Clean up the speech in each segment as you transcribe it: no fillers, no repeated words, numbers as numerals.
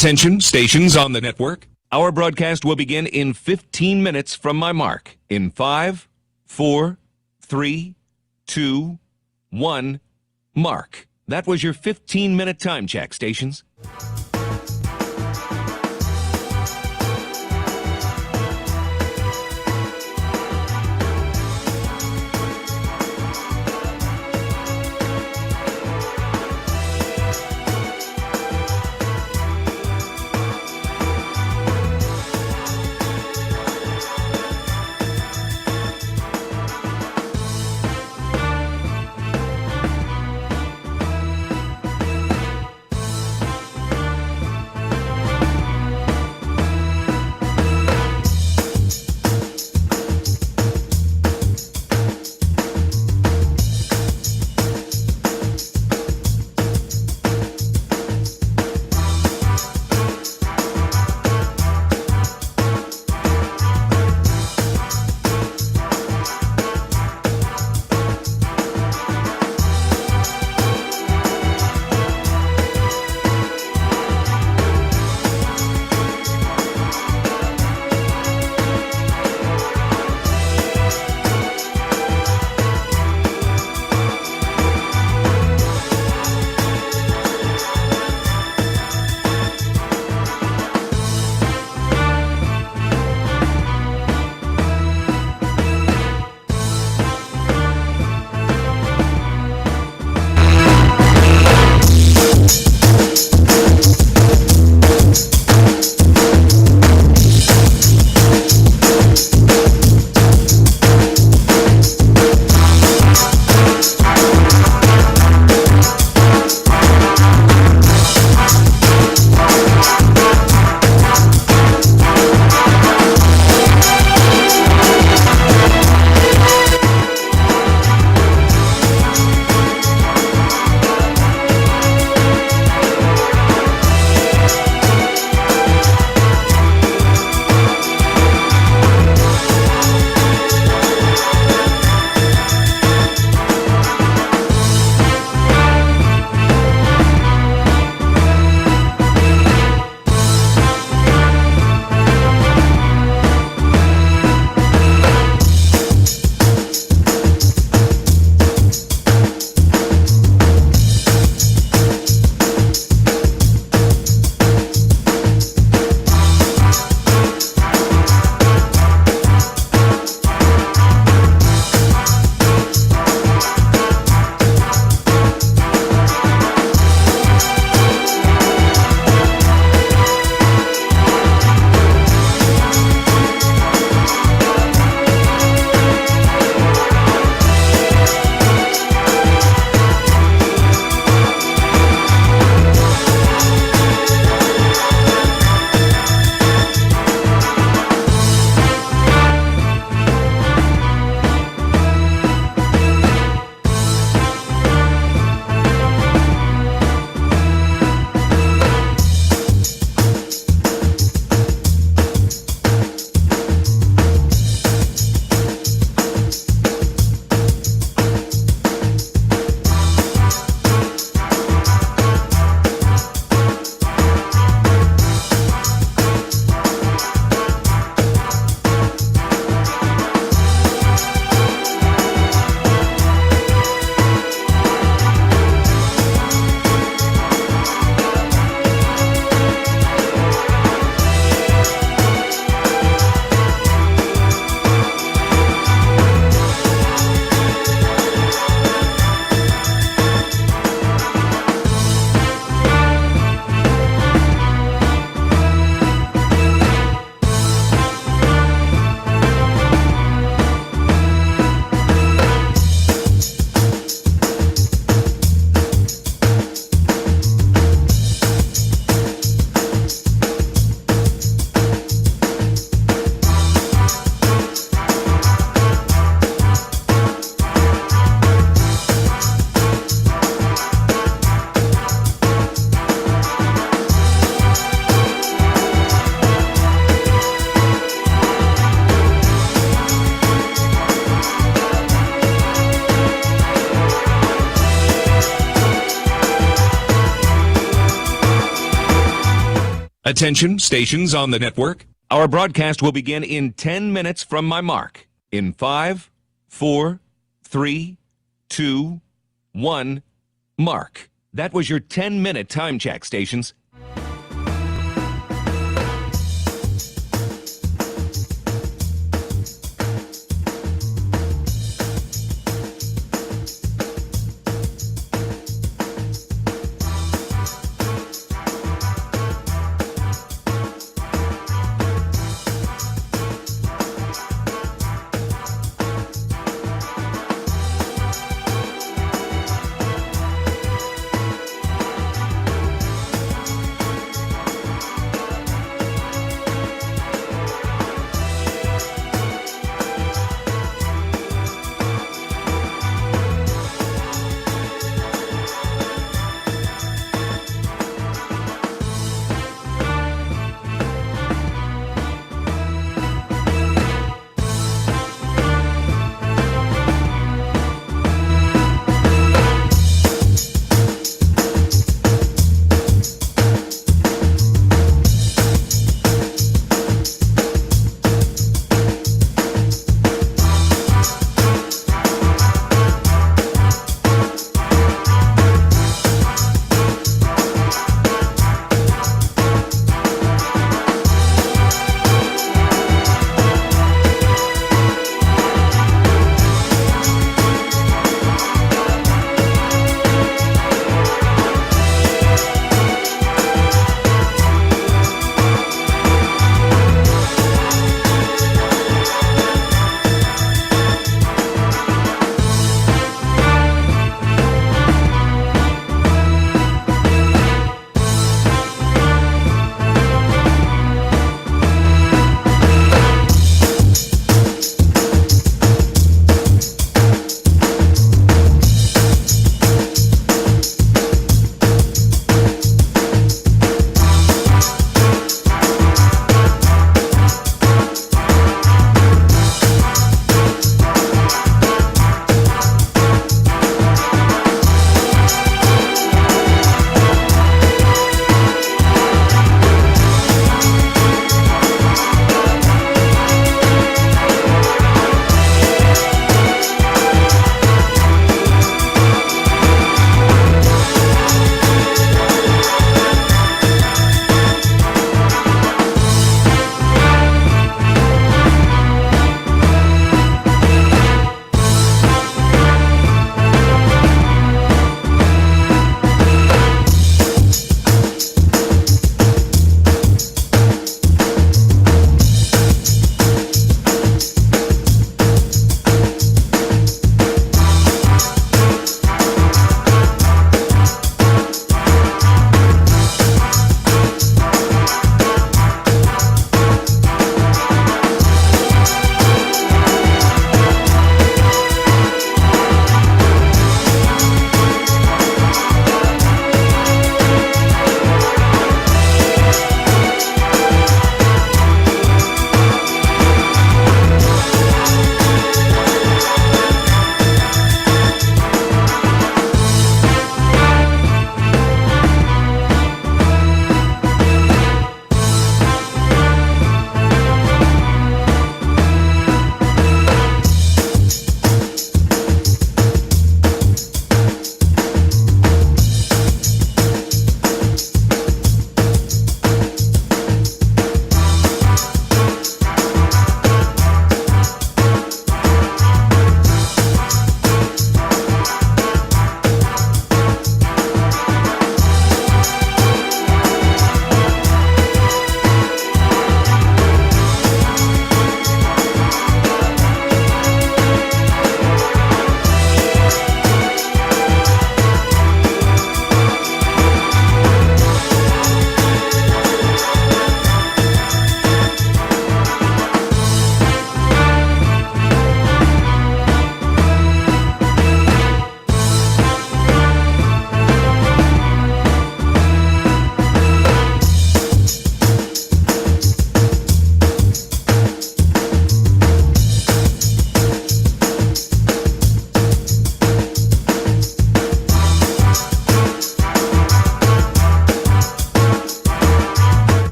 Attention, stations on the network. Our broadcast will begin in 15 minutes from my mark. In 5, 4, 3, 2, 1, mark. That was your 15-minute time check, stations. Attention, stations on the network. Our broadcast will begin in 10 minutes from my mark. In 5, 4, 3, 2, 1, mark. That was your 10-minute time check, stations.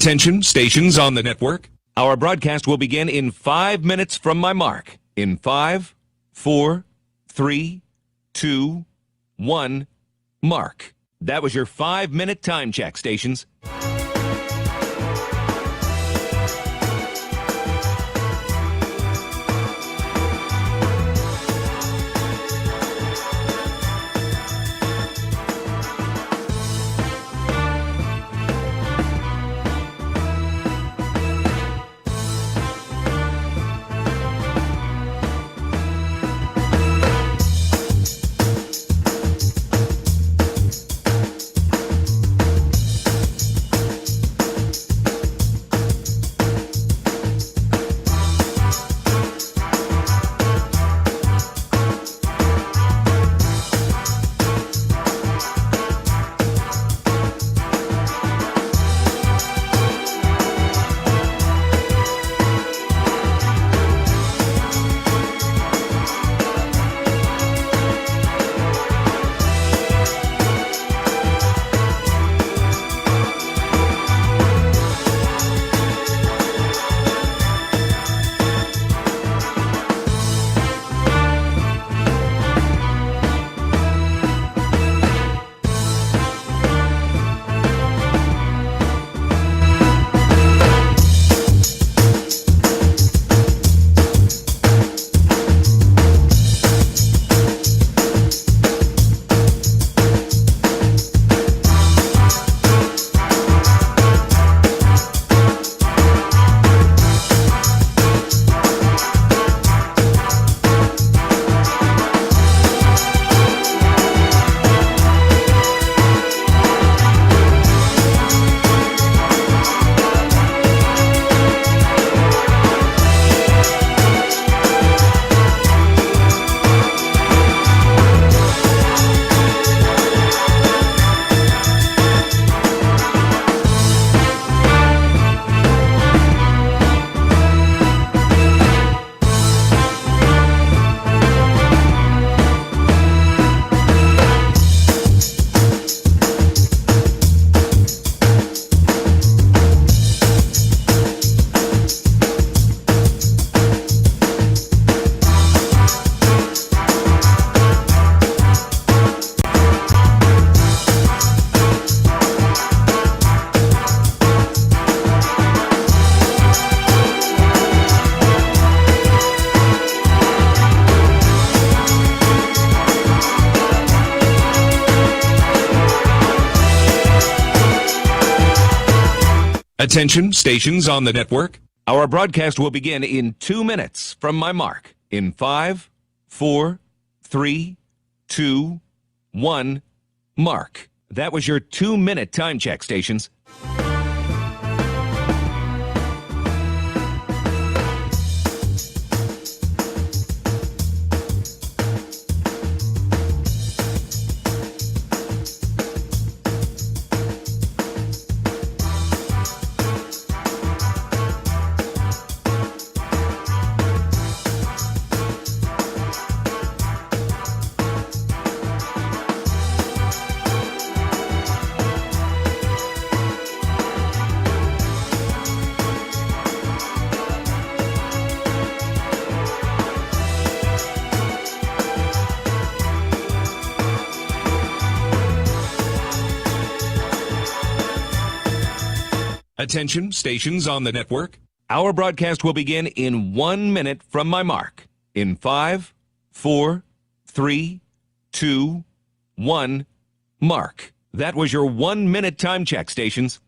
Attention, stations on the network. Our broadcast will begin in 5 minutes from my mark. In 5, 4, 3, 2, 1, mark. That was your 5-minute time check, stations. Attention, stations on the network. Our broadcast will begin in 2 minutes from my mark. In 5, 4, 3, 2, 1, mark. That was your 2-minute time check, stations. Attention, stations on the network. Our broadcast will begin in 1 minute from my mark. In 5, 4, 3, 2, 1, mark. That was your 1-minute time check, stations.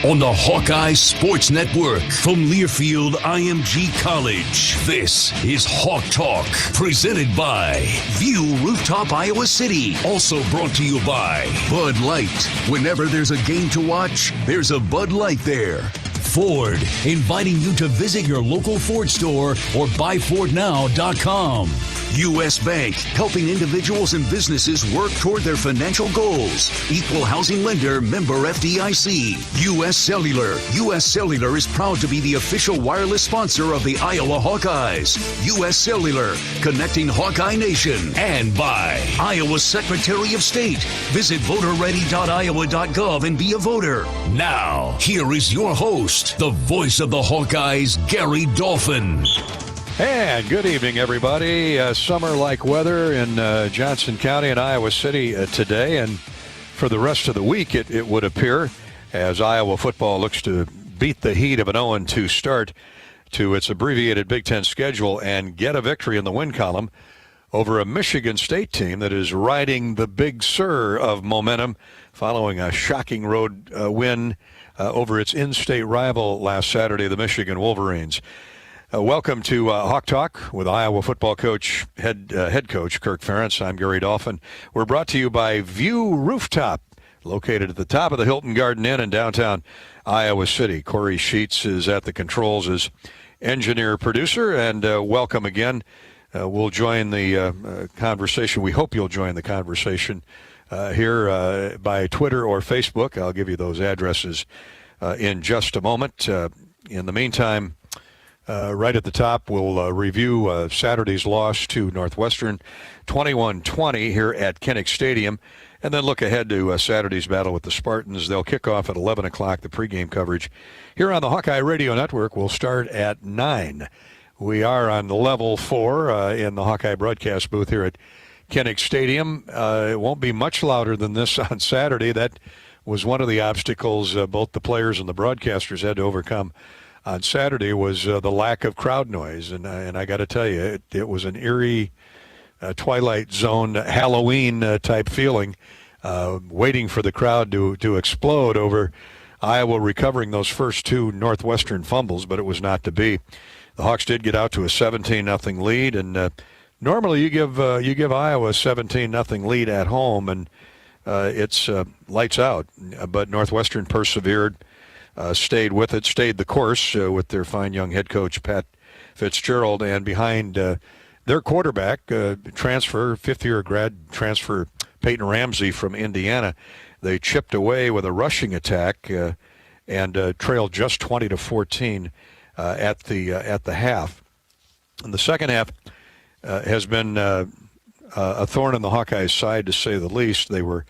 on the Hawkeye Sports Network from Learfield IMG College. This is Hawk Talk, presented by View Rooftop Iowa City. Also brought to you by Bud Light. Whenever there's a game to watch, there's a Bud Light there. Ford, inviting you to visit your local Ford store or buyfordnow.com. U.S. Bank, helping individuals and businesses work toward their financial goals. Equal housing lender, member FDIC. U.S. Cellular. U.S. Cellular is proud to be the official wireless sponsor of the Iowa Hawkeyes. U.S. Cellular, connecting Hawkeye Nation. And by Iowa Secretary of State. Visit voterready.iowa.gov and be a voter. Now, here is your host, the voice of the Hawkeyes, Gary Dolphin. And good evening, everybody. Summer-like weather in Johnson County and Iowa City today, and for the rest of the week, it would appear, as Iowa football looks to beat the heat of an 0-2 start to its abbreviated Big Ten schedule and get a victory in the win column over a Michigan State team that is riding the Big Sur of momentum following a shocking road win over its in-state rival last Saturday, the Michigan Wolverines. Welcome to Hawk Talk with Iowa football coach, head coach Kirk Ferentz. I'm Gary Dolphin. We're brought to you by View Rooftop, located at the top of the Hilton Garden Inn in downtown Iowa City. Corey Sheets is at the controls as engineer-producer, and welcome again. We'll join the conversation. We hope you'll join the conversation here by Twitter or Facebook. I'll give you those addresses in just a moment. In the meantime, right at the top, we'll review Saturday's loss to Northwestern, 21-20 here at Kinnick Stadium, and then look ahead to Saturday's battle with the Spartans. They'll kick off at 11 o'clock. The pregame coverage here on the Hawkeye Radio Network will start at 9. We are on level 4 in the Hawkeye broadcast booth here at Kinnick Stadium. It won't be much louder than this on Saturday. That was one of the obstacles both the players and the broadcasters had to overcome on Saturday, was the lack of crowd noise. And I got to tell you, it was an eerie Twilight Zone Halloween type feeling, waiting for the crowd to explode over Iowa recovering those first two Northwestern fumbles, but it was not to be. The Hawks did get out to a 17-0 lead, and normally you give Iowa a 17-0 lead at home, and it's lights out. But Northwestern persevered. Stayed with it, stayed the course with their fine young head coach, Pat Fitzgerald, and behind their quarterback, transfer, fifth-year grad transfer, Peyton Ramsey from Indiana. They chipped away with a rushing attack and trailed just 20-14 at the half. And the second half has been a thorn in the Hawkeyes' side, to say the least. They were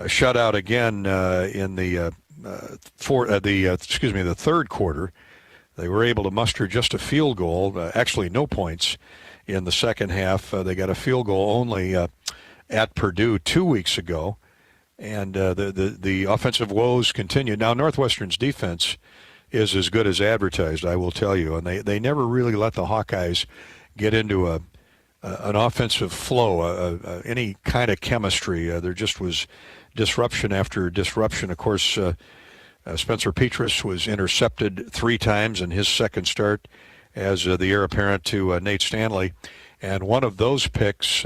shut out again in the the third quarter. They were able to muster just a field goal, actually no points in the second half. They got a field goal only at Purdue 2 weeks ago, and the offensive woes continued. Now Northwestern's defense is as good as advertised, I will tell you, and they never really let the Hawkeyes get into an offensive flow, any kind of chemistry. There just was disruption after disruption. Of course, Spencer Petras was intercepted 3 times in his second start as the heir apparent to Nate Stanley. And one of those picks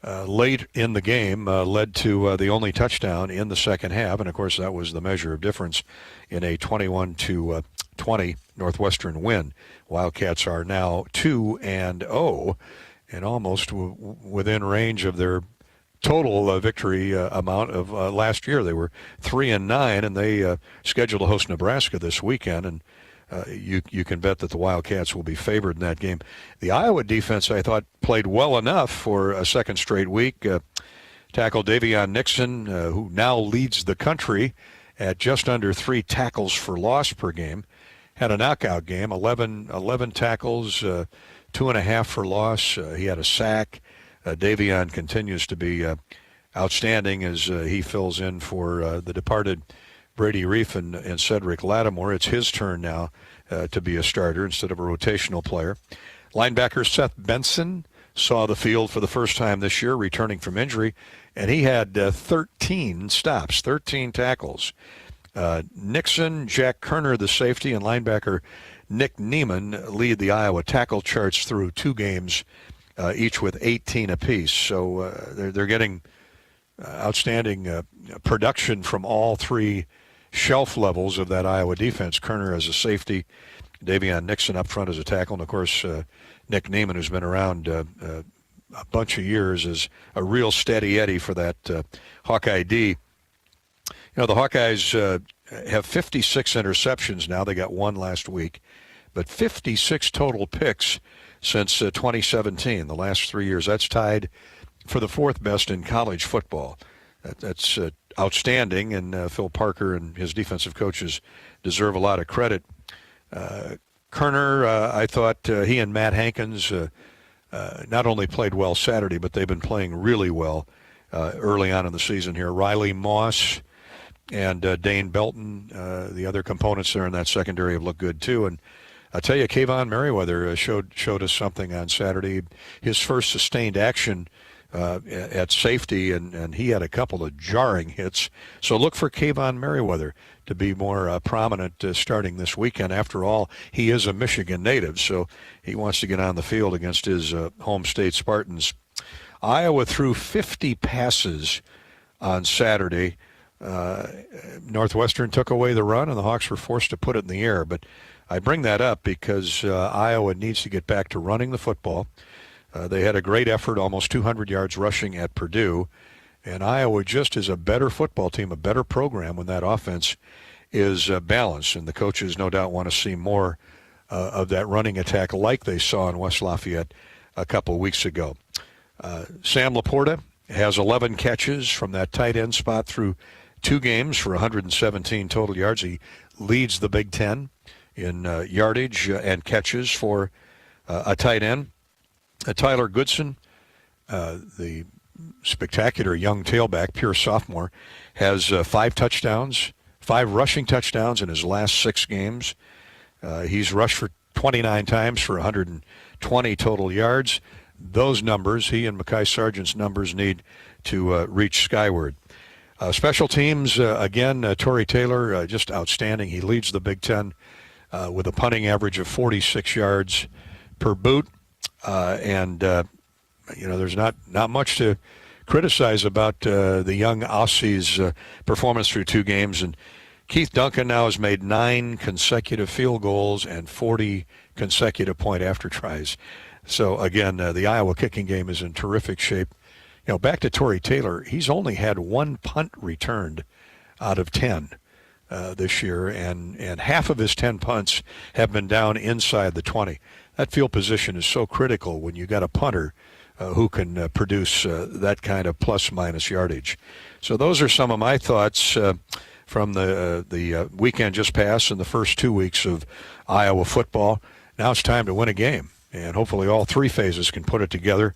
late in the game led to the only touchdown in the second half. And, of course, that was the measure of difference in a 21-20 Northwestern win. Wildcats are now 2-0 and almost within range of their total victory amount of last year. They were 3-9, and they scheduled to host Nebraska this weekend, and you can bet that the Wildcats will be favored in that game. The Iowa defense, I thought, played well enough for a second straight week. Tackle Davion Nixon, who now leads the country at just under 3 tackles for loss per game, had a knockout game, 11 tackles, 2.5 for loss. He had a sack. Davion continues to be outstanding as he fills in for the departed Brady Reef and Cedric Lattimore. It's his turn now to be a starter instead of a rotational player. Linebacker Seth Benson saw the field for the first time this year, returning from injury, and he had 13 stops, 13 tackles. Nixon, Jack Kerner, the safety, and linebacker Nick Neiman lead the Iowa tackle charts through 2 games, each with 18 apiece. So they're getting outstanding production from all 3 shelf levels of that Iowa defense. Kerner as a safety, Davion Nixon up front as a tackle, and of course Nick Neiman, who's been around a bunch of years, is a real steady Eddie for that Hawkeye D. You know, the Hawkeyes have 56 interceptions now. They got 1 last week, but 56 total picks since 2017, the last 3 years. That's tied for the 4th best in college football. That's outstanding, and Phil Parker and his defensive coaches deserve a lot of credit. Kerner, I thought he and Matt Hankins not only played well Saturday, but they've been playing really well early on in the season here. Riley Moss and Dane Belton, the other components there in that secondary, have looked good too. And I tell you, Kayvon Merriweather showed us something on Saturday. His first sustained action at safety, and he had a couple of jarring hits. So look for Kayvon Merriweather to be more prominent starting this weekend. After all, he is a Michigan native, so he wants to get on the field against his home state Spartans. Iowa threw 50 passes on Saturday. Northwestern took away the run, and the Hawks were forced to put it in the air. But I bring that up because Iowa needs to get back to running the football. They had a great effort, almost 200 yards rushing at Purdue. And Iowa just is a better football team, a better program when that offense is balanced. And the coaches no doubt want to see more of that running attack like they saw in West Lafayette a couple weeks ago. Sam Laporta has 11 catches from that tight end spot through 2 games for 117 total yards. He leads the Big Ten in yardage and catches for a tight end. Tyler Goodson, the spectacular young tailback, pure sophomore, has 5 touchdowns, 5 rushing touchdowns in his last 6 games. He's rushed for 29 times for 120 total yards. Those numbers, he and Mekhi Sargent's numbers, need to reach skyward. Special teams, again, Torrey Taylor, just outstanding. He leads the Big Ten with a punting average of 46 yards per boot. There's not much to criticize about the young Aussie's performance through 2 games. And Keith Duncan now has made 9 consecutive field goals and 40 consecutive point after tries. So, again, the Iowa kicking game is in terrific shape. You know, back to Torrey Taylor, he's only had 1 punt returned out of 10 this year, and half of his 10 punts have been down inside the 20. That field position is so critical when you got a punter who can produce that kind of plus-minus yardage. So those are some of my thoughts from the weekend just passed and the first 2 weeks of Iowa football. Now it's time to win a game, and hopefully all 3 phases can put it together.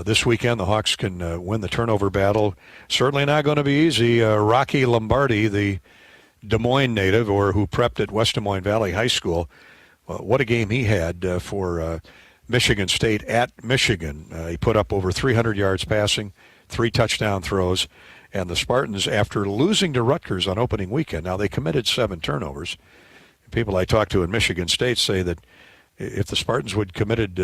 This weekend the Hawks can win the turnover battle. Certainly not going to be easy. Rocky Lombardi, the Des Moines native, or who prepped at West Des Moines Valley High School, what a game he had for Michigan State at Michigan. He put up over 300 yards passing, 3 touchdown throws, and the Spartans, after losing to Rutgers on opening weekend, now they committed 7 turnovers. People I talked to in Michigan State say that if the Spartans would committed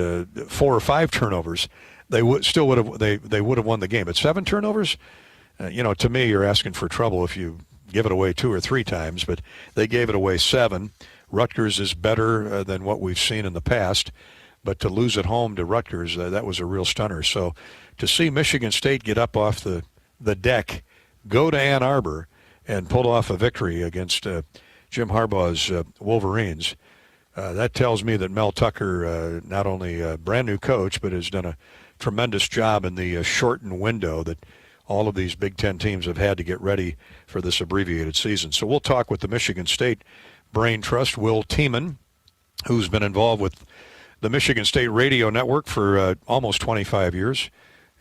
4 or 5 turnovers, they would have won the game. But 7 turnovers, to me, you're asking for trouble if you give it away 2 or 3 times. But they gave it away 7. Rutgers is better than what we've seen in the past, but to lose at home to Rutgers, that was a real stunner. So to see Michigan State get up off the deck, go to Ann Arbor, and pull off a victory against Jim Harbaugh's Wolverines, that tells me that Mel Tucker, not only a brand new coach, but has done a tremendous job in the shortened window that all of these Big Ten teams have had to get ready for this abbreviated season. So we'll talk with the Michigan State Brain Trust, Will Tiemann, who's been involved with the Michigan State Radio Network for almost 25 years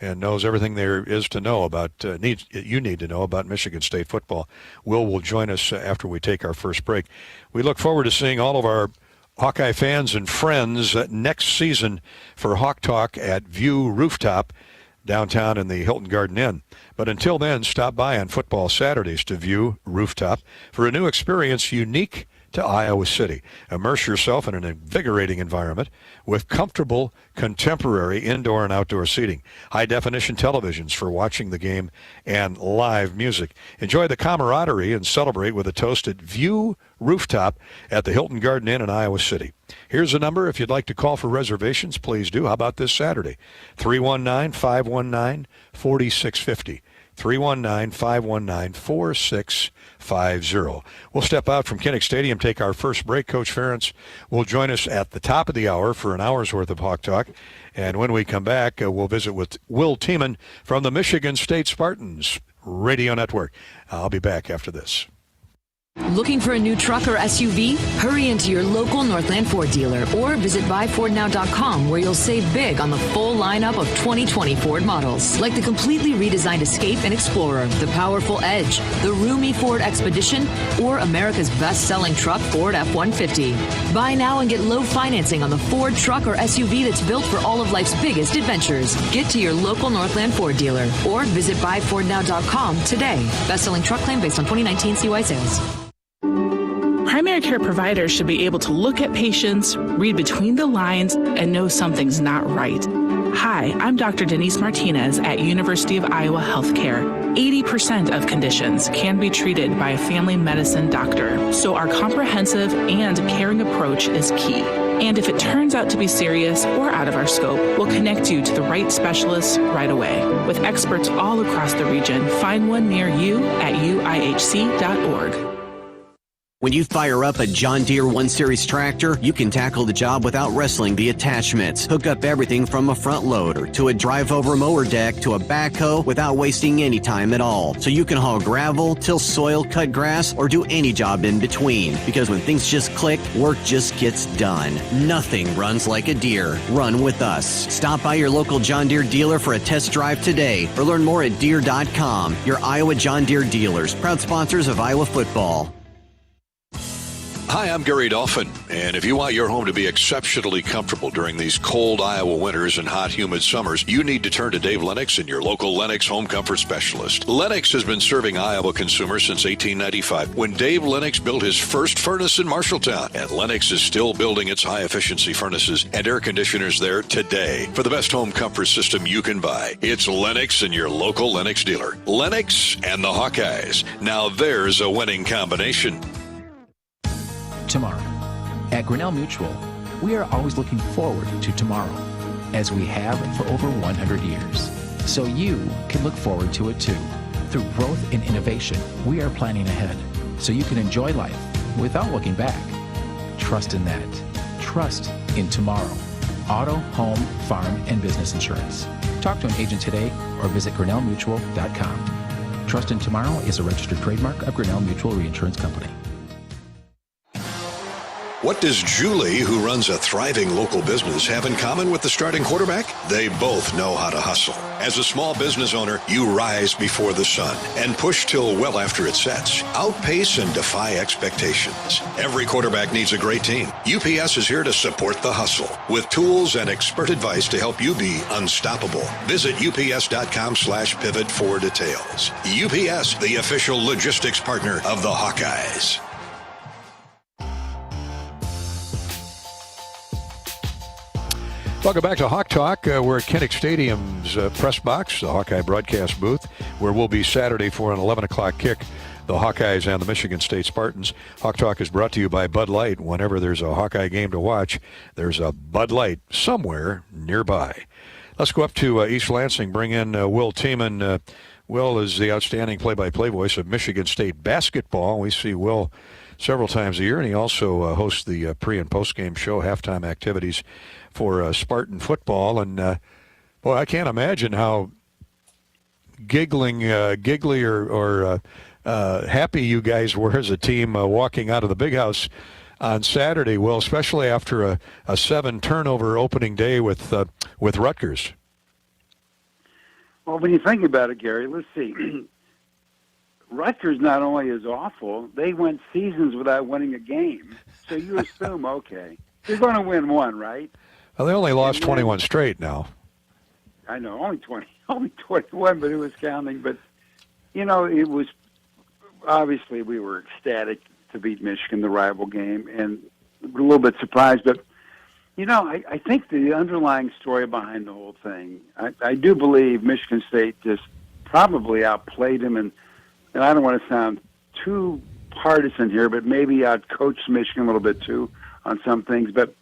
and knows everything there is to know about, you need to know about Michigan State football. Will join us after we take our first break. We look forward to seeing all of our Hawkeye fans and friends next season for Hawk Talk at View Rooftop. downtown in the Hilton Garden Inn. But until then, stop by on Football Saturdays to View Rooftop for a new experience unique to Iowa City. Immerse yourself in an invigorating environment with comfortable, contemporary indoor and outdoor seating, high-definition televisions for watching the game, and live music. Enjoy the camaraderie and celebrate with a toast at View Rooftop at the Hilton Garden Inn in Iowa City. Here's a number. If you'd like to call for reservations, please do. How about this Saturday? 319-519-4650. 319-519-4650. We'll step out from Kinnick Stadium, take our first break. Coach Ferentz will join us at the top of the hour for an hour's worth of Hawk Talk. And when we come back, we'll visit with Will Tiemann from the Michigan State Spartans Radio Network. I'll be back after this. Looking for a new truck or SUV? Hurry into your local Northland Ford dealer or visit buyfordnow.com, where you'll save big on the full lineup of 2020 Ford models, like the completely redesigned Escape and Explorer, the powerful Edge, the roomy Ford Expedition, or America's best-selling truck, Ford F-150. Buy now and get low financing on the Ford truck or SUV that's built for all of life's biggest adventures. Get to your local Northland Ford dealer or visit buyfordnow.com today. Best-selling truck claim based on 2019 CY sales. Primary care providers should be able to look at patients, read between the lines, and know something's not right. Hi, I'm Dr. Denise Martinez at University of Iowa Healthcare. 80% of conditions can be treated by a family medicine doctor, so our comprehensive and caring approach is key. And if it turns out to be serious or out of our scope, we'll connect you to the right specialists right away. With experts all across the region, find one near you at uihc.org. When you fire up a John Deere 1 Series tractor, you can tackle the job without wrestling the attachments. Hook up everything from a front loader to a drive-over mower deck to a backhoe without wasting any time at all. So you can haul gravel, till soil, cut grass, or do any job in between. Because when things just click, work just gets done. Nothing runs like a Deere. Run with us. Stop by your local John Deere dealer for a test drive today or learn more at Deere.com. Your Iowa John Deere dealers, proud sponsors of Iowa football. Hi, I'm Gary Dolphin, and if you want your home to be exceptionally comfortable during these cold Iowa winters and hot, humid summers, you need to turn to Dave Lennox and your local Lennox home comfort specialist. Lennox has been serving Iowa consumers since 1895, when Dave Lennox built his first furnace in Marshalltown, and Lennox is still building its high-efficiency furnaces and air conditioners there today. For the best home comfort system you can buy, it's Lennox and your local Lennox dealer. Lennox and the Hawkeyes. Now there's a winning combination. Tomorrow. At Grinnell Mutual, we are always looking forward to tomorrow, as we have for over 100 years. So you can look forward to it too. Through growth and innovation, we are planning ahead, so you can enjoy life without looking back. Trust in that. Trust in tomorrow. Auto, home, farm, and business insurance. Talk to an agent today or visit GrinnellMutual.com. Trust in Tomorrow is a registered trademark of Grinnell Mutual Reinsurance Company. What does Julie, who runs a thriving local business, have in common with the starting quarterback? They both know how to hustle. As a small business owner, you rise before the sun and push till well after it sets. Outpace and defy expectations. Every quarterback needs a great team. UPS is here to support the hustle with tools and expert advice to help you be unstoppable. Visit ups.com/pivot for details. UPS, the official logistics partner of the Hawkeyes. Welcome back to Hawk Talk. We're at Kinnick Stadium's press box, the Hawkeye broadcast booth, where we'll be Saturday for an 11 o'clock kick, the Hawkeyes and the Michigan State Spartans. Hawk Talk is brought to you by Bud Light. Whenever there's a Hawkeye game to watch, there's a Bud Light somewhere nearby. Let's go up to East Lansing, bring in Will Tiemann. Will is the outstanding play-by-play voice of Michigan State basketball. We see Will several times a year, and he also hosts the pre- and post-game show, halftime activities for Spartan football. And boy, I can't imagine how giggly or happy you guys were as a team walking out of the big house on Saturday, Will, especially after a 7-turnover opening day with Rutgers. Well, when you think about it, Gary, let's see. Rutgers not only is awful, they went seasons without winning a game. So you assume, okay, you're going to win one, right? Well, they only lost 21 straight now. I know, only 20, only 21, but it was counting. But, you know, it was obviously we were ecstatic to beat Michigan, the rival game, and a little bit surprised. But, you know, I think the underlying story behind the whole thing, I do believe Michigan State just probably outplayed them. And I don't want to sound too partisan here, but maybe outcoached Michigan a little bit too on some things. But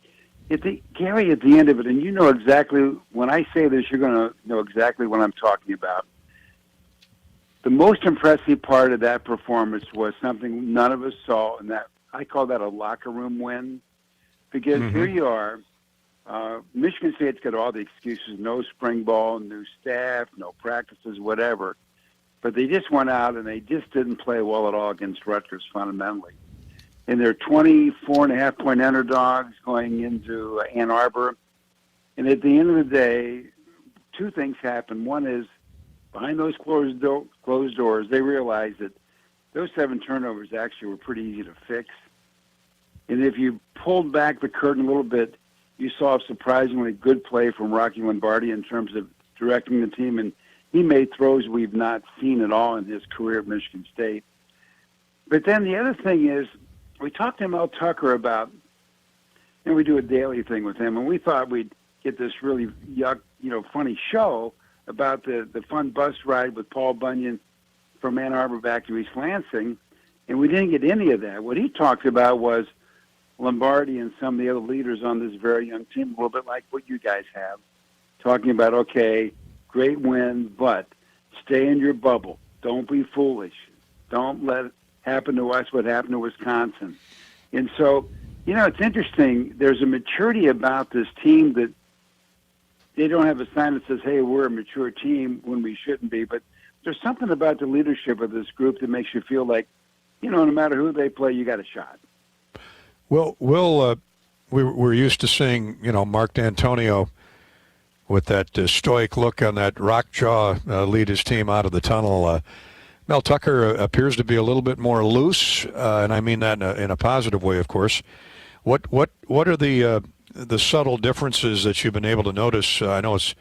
Gary, at the end of it, and you know exactly, when I say this, you're going to know exactly what I'm talking about. The most impressive part of that performance was something none of us saw, and that I call that a locker room win. Because here you are, Michigan State's got all the excuses, no spring ball, new staff, no practices, whatever. But they just went out and they just didn't play well at all against Rutgers fundamentally. And they're 24.5-point underdogs going into Ann Arbor. And at the end of the day, two things happen. One is, behind those closed doors, they realized that those 7 turnovers actually were pretty easy to fix. And if you pulled back the curtain a little bit, you saw a surprisingly good play from Rocky Lombardi in terms of directing the team. And he made throws we've not seen at all in his career at Michigan State. But then the other thing is, we talked to Mel Tucker about, and we do a daily thing with him, and we thought we'd get this really funny show about the fun bus ride with Paul Bunyan from Ann Arbor back to East Lansing, and we didn't get any of that. What he talked about was Lombardi and some of the other leaders on this very young team, a little bit like what you guys have, talking about, okay, great win, but stay in your bubble. Don't be foolish. Don't let it happen to us what happened to Wisconsin. And so, you know, it's interesting. There's a maturity about this team that they don't have a sign that says, hey, we're a mature team when we shouldn't be. But there's something about the leadership of this group that makes you feel like, you know, no matter who they play, you got a shot. Well, we're used to seeing, you know, Mark D'Antonio with that stoic look on that rock jaw lead his team out of the tunnel. Mel Tucker appears to be a little bit more loose, and I mean that in a positive way, of course. What are the subtle differences that you've been able to notice? I know it's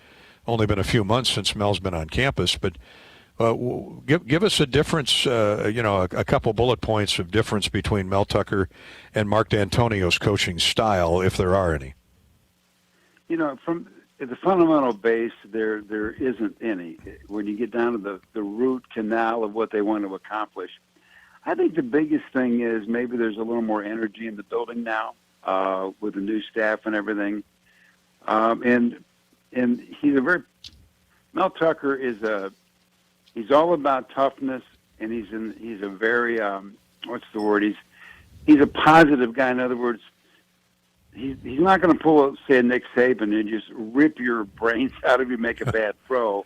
only been a few months since Mel's been on campus, but give us a difference, a couple bullet points of difference between Mel Tucker and Mark D'Antonio's coaching style, if there are any. You know, from the fundamental base, there isn't any. When you get down to the root canal of what they want to accomplish, I think the biggest thing is maybe there's a little more energy in the building now with the new staff and everything. And he's Mel Tucker he's all about toughness, and he's a very what's the word? He's a positive guy. In other words, he's not going to pull, say, a Nick Saban and just rip your brains out of you, make a bad throw.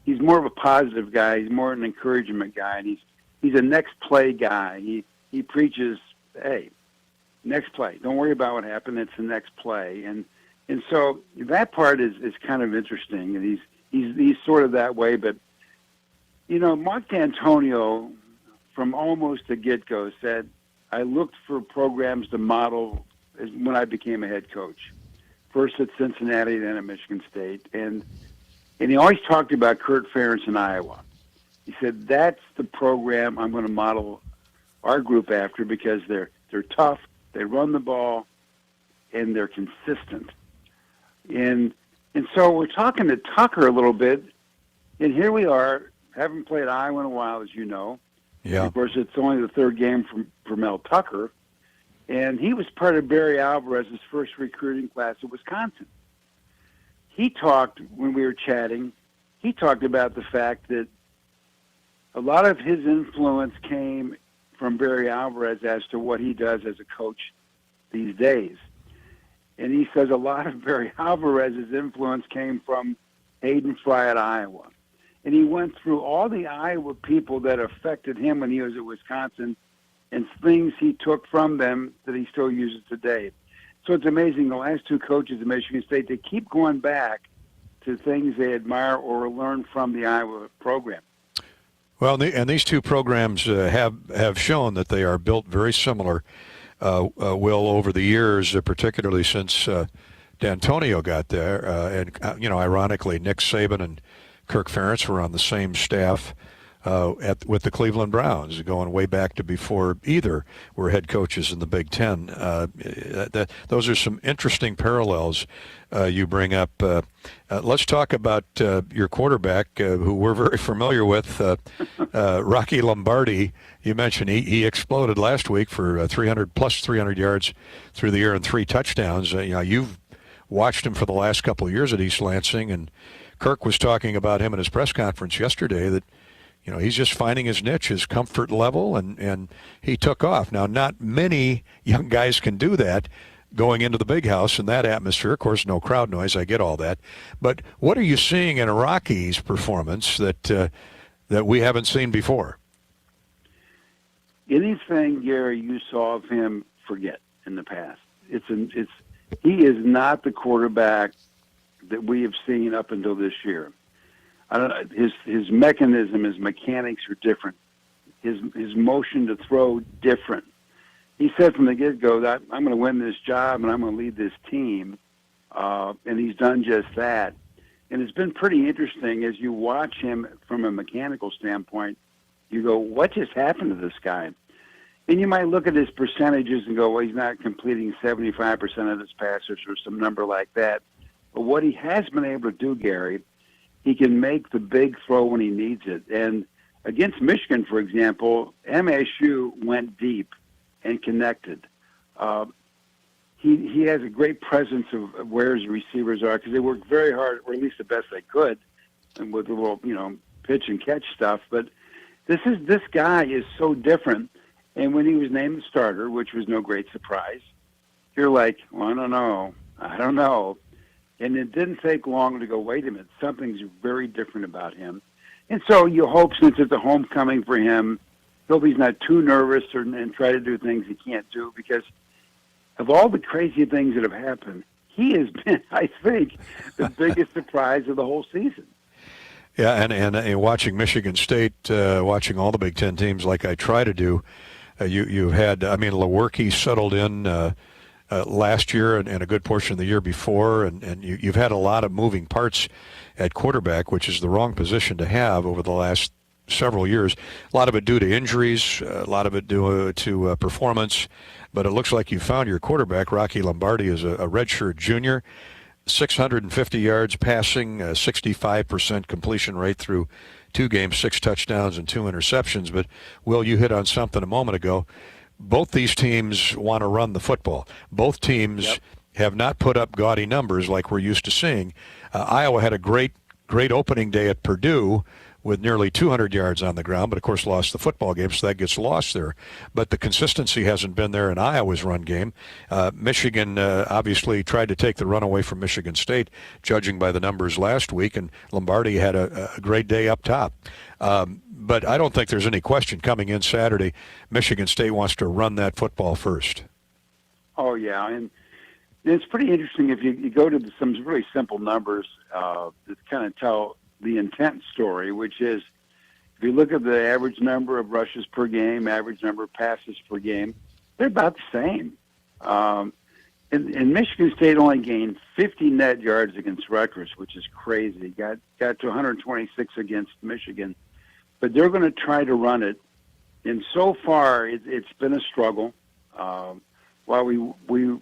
He's more of a positive guy. He's more an encouragement guy, and he's a next play guy. He preaches, hey, next play. Don't worry about what happened. It's the next play, and so that part is kind of interesting, and he's sort of that way. But you know, Mark D'Antonio, from almost the get-go, said, I looked for programs to model when I became a head coach, first at Cincinnati, then at Michigan State. And he always talked about Kirk Ferentz in Iowa. He said, that's the program I'm going to model our group after because they're tough, they run the ball, and they're consistent. And so we're talking to Tucker a little bit, and here we are, haven't played Iowa in a while, as you know. Yeah. Of course, it's only the third game for Mel Tucker. And he was part of Barry Alvarez's first recruiting class at Wisconsin. He talked, when we were chatting, he talked about the fact that a lot of his influence came from Barry Alvarez as to what he does as a coach these days. And he says a lot of Barry Alvarez's influence came from Hayden Fry at Iowa. And he went through all the Iowa people that affected him when he was at Wisconsin and things he took from them that he still uses today. So it's amazing. The last two coaches at Michigan State, they keep going back to things they admire or learn from the Iowa program. Well, and these two programs have shown that they are built very similar, Will, over the years, particularly since D'Antonio got there, and ironically, Nick Saban and Kirk Ferentz were on the same staff with the Cleveland Browns, going way back to before either were head coaches in the Big Ten. Those are some interesting parallels you bring up. Let's talk about your quarterback, who we're very familiar with, Rocky Lombardi. You mentioned he exploded last week for 300 yards through the air and 3 touchdowns. You've watched him for the last couple of years at East Lansing, and Kirk was talking about him in his press conference yesterday that he's just finding his niche, his comfort level, and he took off. Now, not many young guys can do that going into the big house in that atmosphere. Of course, no crowd noise. I get all that. But what are you seeing in Rocky's performance that we haven't seen before? Anything, Gary, you saw of him, forget in the past. He is not the quarterback that we have seen up until this year. I don't know, his mechanism, his mechanics are different. His motion to throw different. He said from the get-go that I'm going to win this job and I'm going to lead this team, and he's done just that. And it's been pretty interesting as you watch him from a mechanical standpoint. You go, what just happened to this guy? And you might look at his percentages and go, well, he's not completing 75% of his passes or some number like that. But what he has been able to do, Gary, he can make the big throw when he needs it. And against Michigan, for example, MSU went deep and connected. He has a great presence of where his receivers are because they work very hard, or at least the best they could, and with a little, pitch and catch stuff. But this guy is so different. And when he was named the starter, which was no great surprise, you're like, well, I don't know. And it didn't take long to go, wait a minute, something's very different about him. And so you hope, since it's a homecoming for him, hope he's not too nervous and try to do things he can't do, because of all the crazy things that have happened, he has been, I think, the biggest surprise of the whole season. Yeah, and watching Michigan State, watching all the Big Ten teams like I try to do, you've had, Lewerke settled in last year and a good portion of the year before, and you've had a lot of moving parts at quarterback, which is the wrong position to have over the last several years. A lot of it due to injuries, a lot of it due to performance, but it looks like you found your quarterback. Rocky Lombardi is a redshirt junior, 650 yards passing, 65% completion rate through 2 games, 6 touchdowns and 2 interceptions. But, Will, you hit on something a moment ago. Both these teams want to run the football. Both teams have not put up gaudy numbers like we're used to seeing. Iowa had a great opening day at Purdue with nearly 200 yards on the ground, but of course lost the football game, so that gets lost there. But the consistency hasn't been there in Iowa's run game. Michigan obviously tried to take the run away from Michigan State, judging by the numbers last week, and Lombardi had a great day up top. But I don't think there's any question coming in Saturday, Michigan State wants to run that football first. Oh, yeah, and it's pretty interesting if you go to some really simple numbers that kind of tell the intent story, which is if you look at the average number of rushes per game, average number of passes per game, they're about the same. And Michigan State only gained 50 net yards against Rutgers, which is crazy. Got to 126 against Michigan. But they're going to try to run it. And so far, it's been a struggle. While we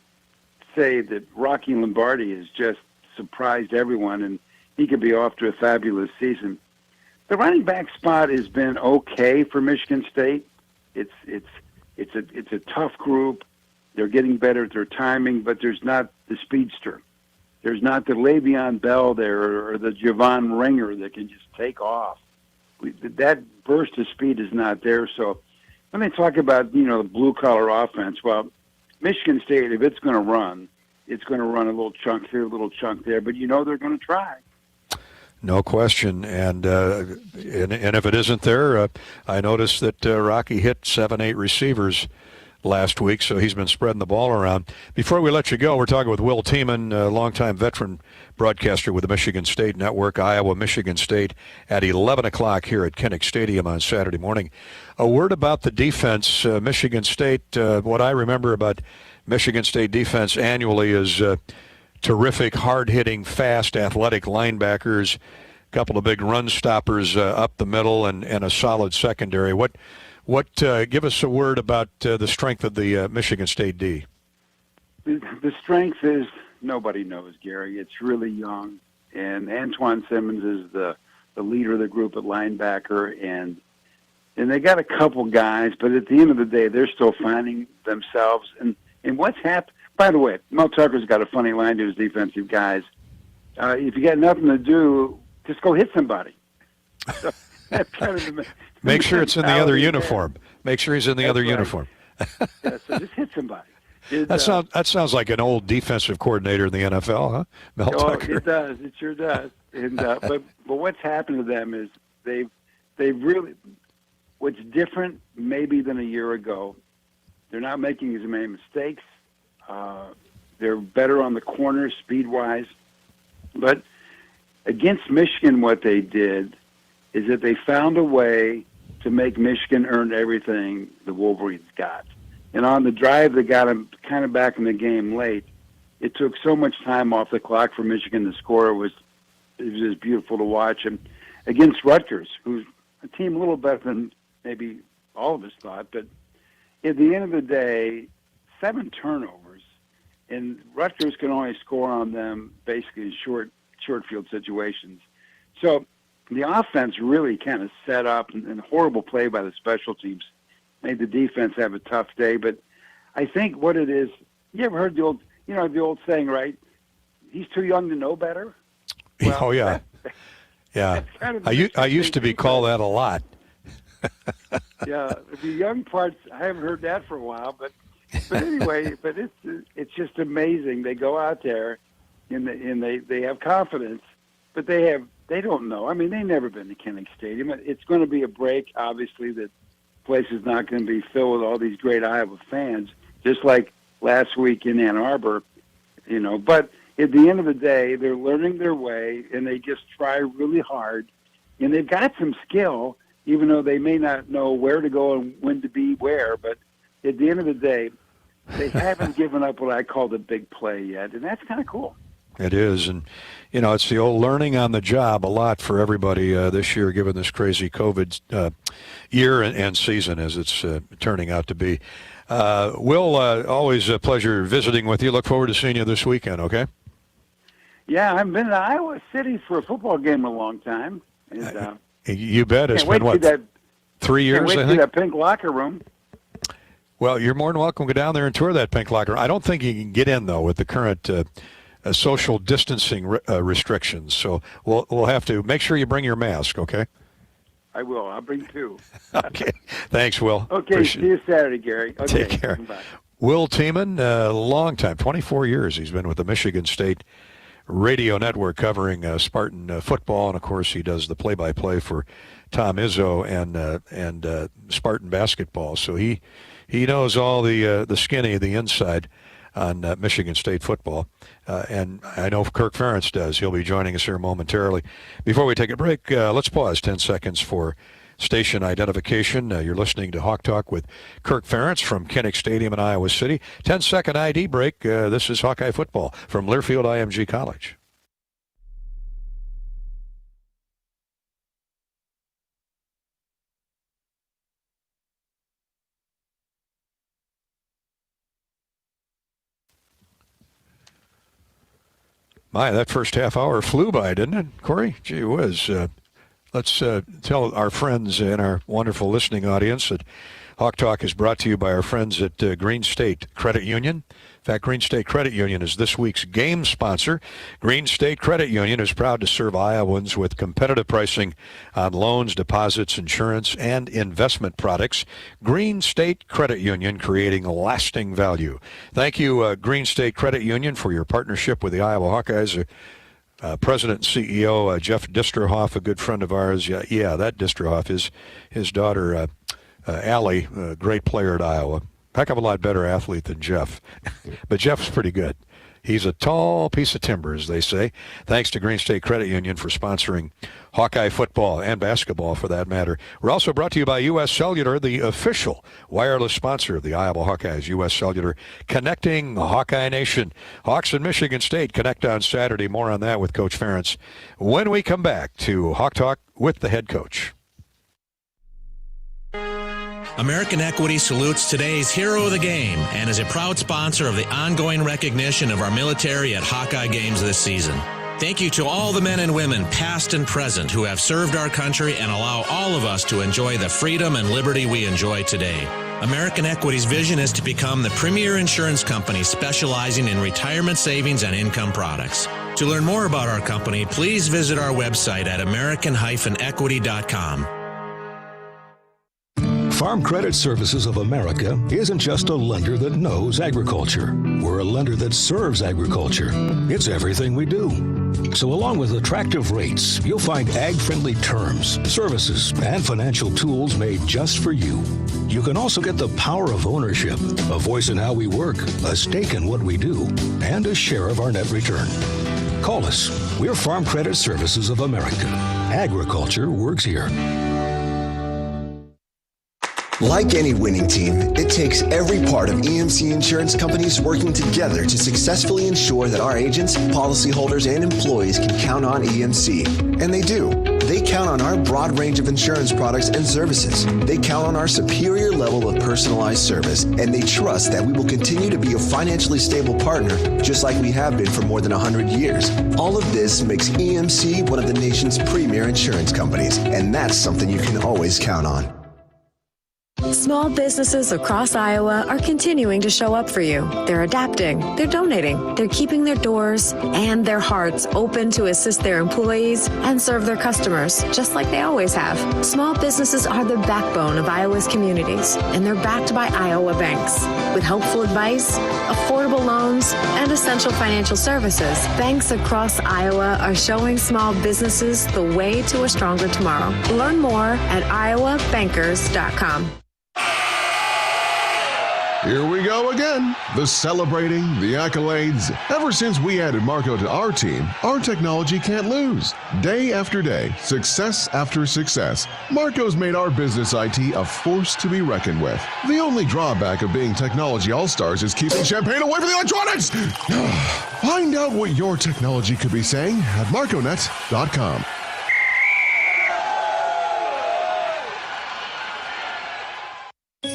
say that Rocky Lombardi has just surprised everyone, and he could be off to a fabulous season. The running back spot has been okay for Michigan State. It's a tough group. They're getting better at their timing, but there's not the speedster. There's not the Le'Veon Bell there or the Javon Ringer that can just take off. That burst of speed is not there. So when they talk about, the blue-collar offense, well, Michigan State, if it's going to run a little chunk here, a little chunk there, but they're going to try. No question, and if it isn't there, I noticed that Rocky hit 7-8 receivers last week, so he's been spreading the ball around. Before we let you go, we're talking with Will Tiemann, a longtime veteran broadcaster with the Michigan State Network, Iowa, Michigan State, at 11 o'clock here at Kinnick Stadium on Saturday morning. A word about the defense. Michigan State, what I remember about Michigan State defense annually is terrific, hard-hitting, fast, athletic linebackers, a couple of big run stoppers up the middle, and a solid secondary. What give us a word about the strength of the Michigan State D? The strength is nobody knows, Gary. It's really young, and Antoine Simmons is the leader of the group at linebacker, and they got a couple guys, but at the end of the day, they're still finding themselves. And what's happened? By the way, Mel Tucker's got a funny line to his defensive guys. If you got nothing to do, just go hit somebody. So that's kind of the Make sure it's in the other uniform. Make sure he's in the other uniform. Yeah, so just hit somebody. That sounds like an old defensive coordinator in the NFL, huh? Mel Tucker. It does. It sure does. And but what's happened to them is they've really, what's different maybe than a year ago, they're not making as many mistakes. They're better on the corners speed-wise. But against Michigan, what they did is that they found a way to make Michigan earn everything the Wolverines got. And on the drive that got them kind of back in the game late, it took so much time off the clock for Michigan to score. It was just beautiful to watch. And against Rutgers, who's a team a little better than maybe all of us thought, but at the end of the day, 7 turnovers, and Rutgers can only score on them basically in short field situations. So the offense really kind of set up, and horrible play by the special teams made the defense have a tough day. But I think what it is, you ever heard the old saying, right? He's too young to know better. Well, oh yeah, yeah. Kind of I used to be called that a lot. Yeah, the young parts, I haven't heard that for a while, but anyway, but it's just amazing. They go out there and they have confidence, but they don't know. I mean, they've never been to Kinnick Stadium. It's going to be a break, obviously. That place is not going to be filled with all these great Iowa fans, just like last week in Ann Arbor, But at the end of the day, they're learning their way, and they just try really hard, and they've got some skill, even though they may not know where to go and when to be where. But at the end of the day, they haven't given up what I call the big play yet, and that's kind of cool. It is, and it's the old learning on the job a lot for everybody this year, given this crazy COVID year and season as it's turning out to be. Will, always a pleasure visiting with you. Look forward to seeing you this weekend, okay? Yeah, I haven't been to Iowa City for a football game in a long time. And, you bet. It's been, what, 3 years, I think? Can't wait to see that pink locker room. Well, you're more than welcome to go down there and tour that pink locker room. I don't think you can get in, though, with the current social distancing restrictions. So we'll have to make sure you bring your mask, okay? I will. I'll bring 2. Okay. Thanks, Will. Okay. See you Saturday, Gary. Okay. Take care. Bye. Will Tiemann, a long time, 24 years he's been with the Michigan State radio network covering Spartan football, and of course he does the play-by-play for Tom Izzo and Spartan basketball. So he knows all the skinny, the inside on Michigan State football, and I know Kirk Ferentz does. He'll be joining us here momentarily. Before we take a break, let's pause 10 seconds for station identification. You're listening to Hawk Talk with Kirk Ferentz from Kinnick Stadium in Iowa City. 10-second ID break. This is Hawkeye football from Learfield IMG College. My, that first half hour flew by, didn't it, Corey? Gee whiz. Let's tell our friends and our wonderful listening audience that Hawk Talk is brought to you by our friends at Green State Credit Union. In fact, Green State Credit Union is this week's game sponsor. Green State Credit Union is proud to serve Iowans with competitive pricing on loans, deposits, insurance, and investment products. Green State Credit Union, creating lasting value. Thank you, Green State Credit Union, for your partnership with the Iowa Hawkeyes. President and CEO Jeff Disterhoff, a good friend of ours. Yeah, that Disterhoff is his daughter, Allie, a great player at Iowa. Heck of a lot better athlete than Jeff. But Jeff's pretty good. He's a tall piece of timber, as they say. Thanks to Green State Credit Union for sponsoring Hawkeye football and basketball, for that matter. We're also brought to you by U.S. Cellular, the official wireless sponsor of the Iowa Hawkeyes. U.S. Cellular, connecting the Hawkeye Nation. Hawks and Michigan State connect on Saturday. More on that with Coach Ferentz when we come back to Hawk Talk with the head coach. American Equity salutes today's hero of the game and is a proud sponsor of the ongoing recognition of our military at Hawkeye Games this season. Thank you to all the men and women, past and present, who have served our country and allow all of us to enjoy the freedom and liberty we enjoy today. American Equity's vision is to become the premier insurance company specializing in retirement savings and income products. To learn more about our company, please visit our website at american-equity.com. Farm Credit Services of America isn't just a lender that knows agriculture. We're a lender that serves agriculture. It's everything we do. So along with attractive rates, you'll find ag-friendly terms, services, and financial tools made just for you. You can also get the power of ownership, a voice in how we work, a stake in what we do, and a share of our net return. Call us. We're Farm Credit Services of America. Agriculture works here. Like any winning team, it takes every part of EMC Insurance Companies working together to successfully ensure that our agents, policyholders, and employees can count on EMC. And they do. They count on our broad range of insurance products and services. They count on our superior level of personalized service, and they trust that we will continue to be a financially stable partner, just like we have been for more than 100 years. All of this makes EMC one of the nation's premier insurance companies, and that's something you can always count on. Small businesses across Iowa are continuing to show up for you. They're adapting, they're donating, they're keeping their doors and their hearts open to assist their employees and serve their customers, just like they always have. Small businesses are the backbone of Iowa's communities, and they're backed by Iowa banks. With helpful advice, affordable loans, and essential financial services, banks across Iowa are showing small businesses the way to a stronger tomorrow. Learn more at iowabankers.com. Here we go again. The celebrating, the accolades. Ever since we added Marco to our team, our technology can't lose. Day after day, success after success, Marco's made our business IT a force to be reckoned with. The only drawback of being technology all-stars is keeping champagne away from the electronics. Find out what your technology could be saying at marconet.com.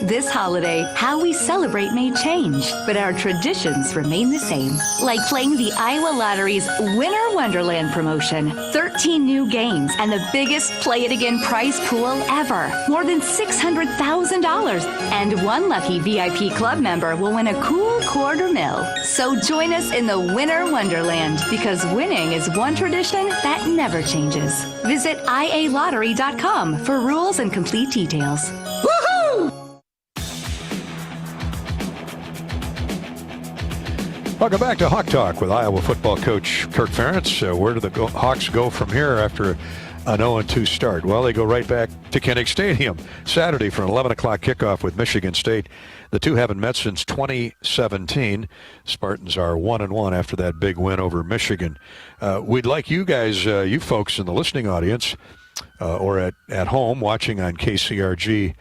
This holiday, how we celebrate may change, but our traditions remain the same. Like playing the Iowa Lottery's Winter Wonderland promotion. 13 new games and the biggest Play It Again prize pool ever. More than $600,000. And one lucky VIP club member will win a cool $250,000. So join us in the Winter Wonderland, because winning is one tradition that never changes. Visit ialottery.com for rules and complete details. Woohoo! Welcome back to Hawk Talk with Iowa football coach Kirk Ferentz. Where do the Hawks go from here after an 0-2 start? Well, they go right back to Kinnick Stadium Saturday for an 11 o'clock kickoff with Michigan State. The two haven't met since 2017. Spartans are 1-1 after that big win over Michigan. We'd like you guys, you folks in the listening audience or at home watching on KCRG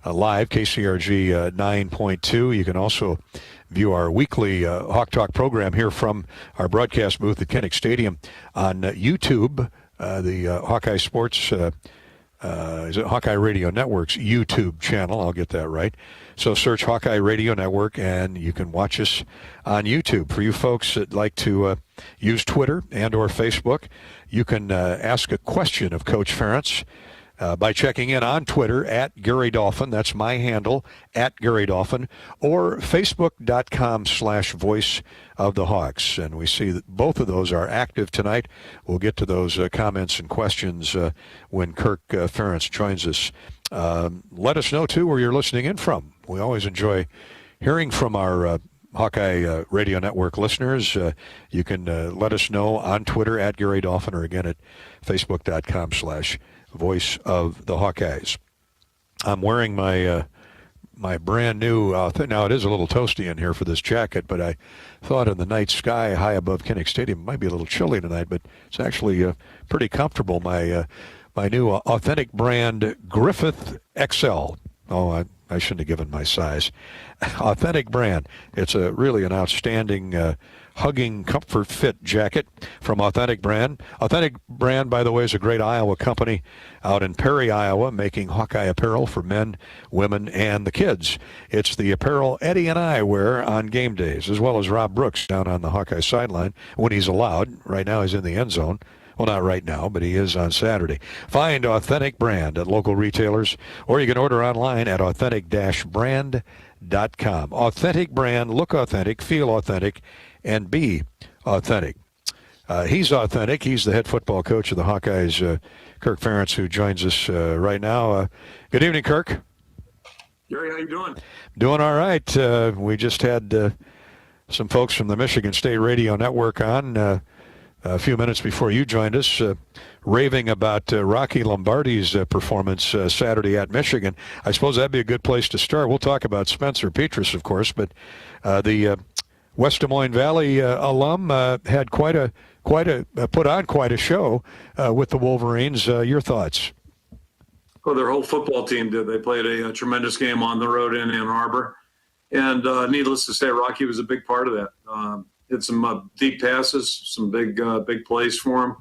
live, KCRG 9.2. You can also view our weekly Hawk Talk program here from our broadcast booth at Kinnick Stadium on YouTube, the Hawkeye Sports, is it Hawkeye Radio Network's YouTube channel? I'll get that right. So search Hawkeye Radio Network, and you can watch us on YouTube. For you folks that like to use Twitter and or Facebook, you can ask a question of Coach Ferentz by checking in on Twitter at Gary Dolphin. That's my handle, at Gary Dolphin, or Facebook.com/Voice of the Hawks. And we see that both of those are active tonight. We'll get to those comments and questions when Kirk Ferentz joins us. Let us know, too, where you're listening in from. We always enjoy hearing from our Hawkeye Radio Network listeners. You can let us know on Twitter at Gary Dolphin, or again at Facebook.com/Voice of the Hawkeyes. I'm wearing my my brand new, now it is a little toasty in here for this jacket, but I thought in the night sky high above Kinnick Stadium, it might be a little chilly tonight, but it's actually pretty comfortable. My new authentic brand Griffith XL. Oh, I shouldn't have given my size. Authentic brand. It's really an outstanding hugging comfort fit jacket from Authentic Brand. Authentic Brand, by the way, is a great Iowa company out in Perry, Iowa, making Hawkeye apparel for men, women, and the kids. It's the apparel Eddie and I wear on game days, as well as Rob Brooks down on the Hawkeye sideline when he's allowed. Right now he's in the end zone. Well, not right now, but he is on Saturday. Find Authentic Brand at local retailers, or you can order online at authentic-brand.com. Authentic Brand, look authentic, feel authentic, and be authentic. He's authentic. He's the head football coach of the Hawkeyes, Kirk Ferentz, who joins us right now. Good evening, Kirk. Gary, how you doing? Doing all right. We just had some folks from the Michigan State Radio Network on a few minutes before you joined us, raving about Rocky Lombardi's performance Saturday at Michigan. I suppose that'd be a good place to start. We'll talk about Spencer Petras, of course, but the West Des Moines Valley alum had put on quite a show with the Wolverines. Your thoughts? Well, their whole football team did. They played a tremendous game on the road in Ann Arbor, and needless to say, Rocky was a big part of that. Hit some deep passes, some big plays for him,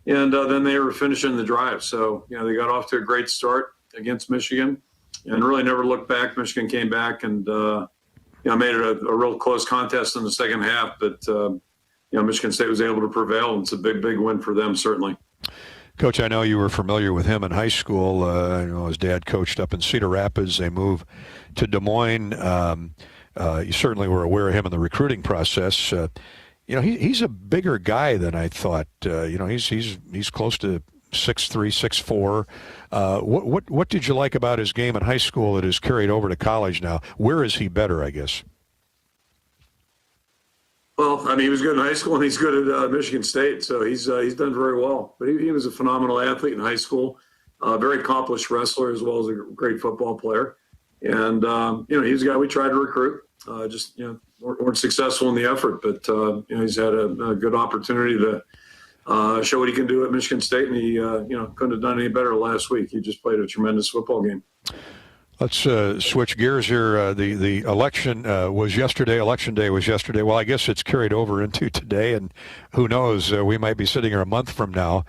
and then they were finishing the drive. So they got off to a great start against Michigan, and really never looked back. Michigan came back and made it a real close contest in the second half. But Michigan State was able to prevail, and it's a big win for them, certainly. Coach, I know you were familiar with him in high school. I know his dad coached up in Cedar Rapids. They moved to Des Moines. You certainly were aware of him in the recruiting process. He's a bigger guy than I thought. He's close to 6'3", 6'4". What did you like about his game in high school that is carried over to college now? Where is he better, I guess? Well, I mean, he was good in high school, and he's good at Michigan State, so he's done very well. But he was a phenomenal athlete in high school, very accomplished wrestler as well as a great football player. And, he's a guy we tried to recruit, weren't successful in the effort. But, he's had a good opportunity to show what he can do at Michigan State, and he, couldn't have done any better last week. He just played a tremendous football game. Let's switch gears here. The election was yesterday. Election day was yesterday. Well, I guess it's carried over into today, and who knows? We might be sitting here a month from now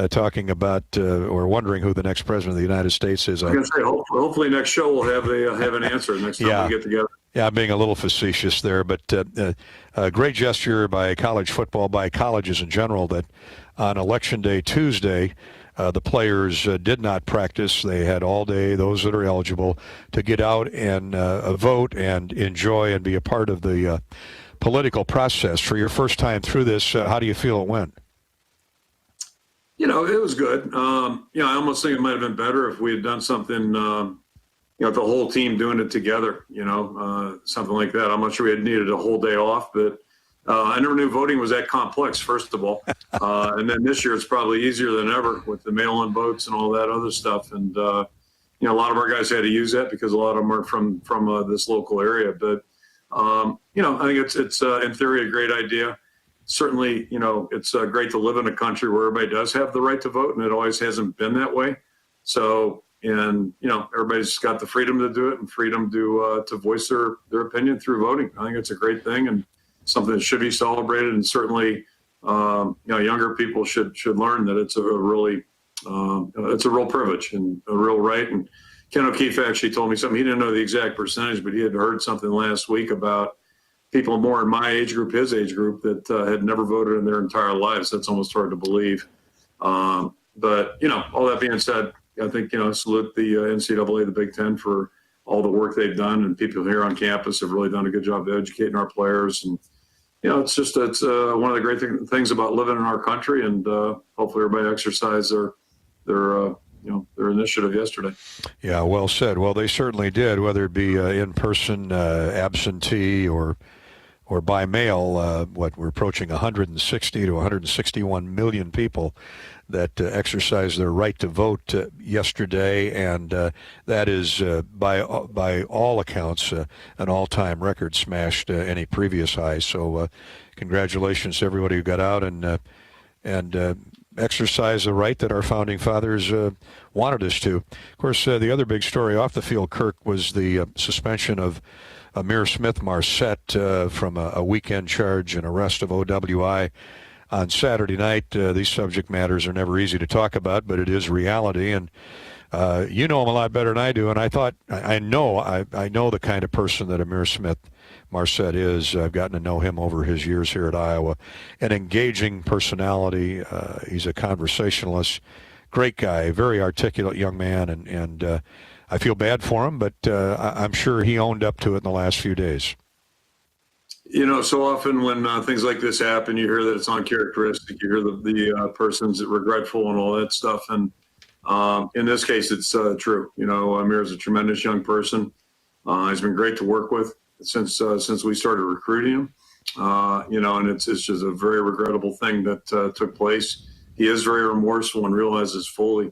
talking about or wondering who the next president of the United States is. I was going to say, hopefully next show we'll have an answer next time we get together. Yeah, I'm being a little facetious there, but a great gesture by college football, by colleges in general, that on Election Day Tuesday, the players did not practice. They had all day, those that are eligible, to get out and vote and enjoy and be a part of the political process. For your first time through this, how do you feel it went? It was good. I almost think it might have been better if we had done something, the whole team doing it together, something like that. I'm not sure we had needed a whole day off, but I never knew voting was that complex, first of all. And then this year it's probably easier than ever with the mail-in votes and all that other stuff. And, a lot of our guys had to use that because a lot of them are from this local area. But, I think it's in theory a great idea. Certainly, it's great to live in a country where everybody does have the right to vote, and it always hasn't been that way. So, everybody's got the freedom to do it and freedom to voice their opinion through voting. I think it's a great thing and something that should be celebrated, and certainly, younger people should learn that it's a real privilege and a real right. And Ken O'Keefe actually told me something. He didn't know the exact percentage, but he had heard something last week about people more in my age group, his age group, that had never voted in their entire lives. That's almost hard to believe. But all that being said, I think salute the NCAA, the Big Ten, for all the work they've done, and people here on campus have really done a good job of educating our players. And it's one of the great things about living in our country, and hopefully everybody exercised their initiative yesterday. Yeah, well said. Well, they certainly did, whether it be in person, absentee, or or by mail, we're approaching 160 to 161 million people that exercised their right to vote yesterday, and that is, by all accounts, an all-time record, smashed any previous high. So congratulations to everybody who got out and exercised the right that our founding fathers wanted us to. Of course, the other big story off the field, Kirk, was the suspension of Amir Smith-Marset from a weekend charge and arrest of OWI on Saturday night. These subject matters are never easy to talk about, but it is reality. And you know him a lot better than I do. And I know the kind of person that Amir Smith-Marset is. I've gotten to know him over his years here at Iowa. An engaging personality. He's a conversationalist. Great guy, very articulate young man, and I feel bad for him, but I'm sure he owned up to it in the last few days. You know, so often when things like this happen, you hear that it's uncharacteristic. You hear the person's regretful and all that stuff. And in this case, it's true. You know, Amir is a tremendous young person. He's been great to work with since we started recruiting him. You know, and it's just a very regrettable thing that took place. He is very remorseful and realizes fully.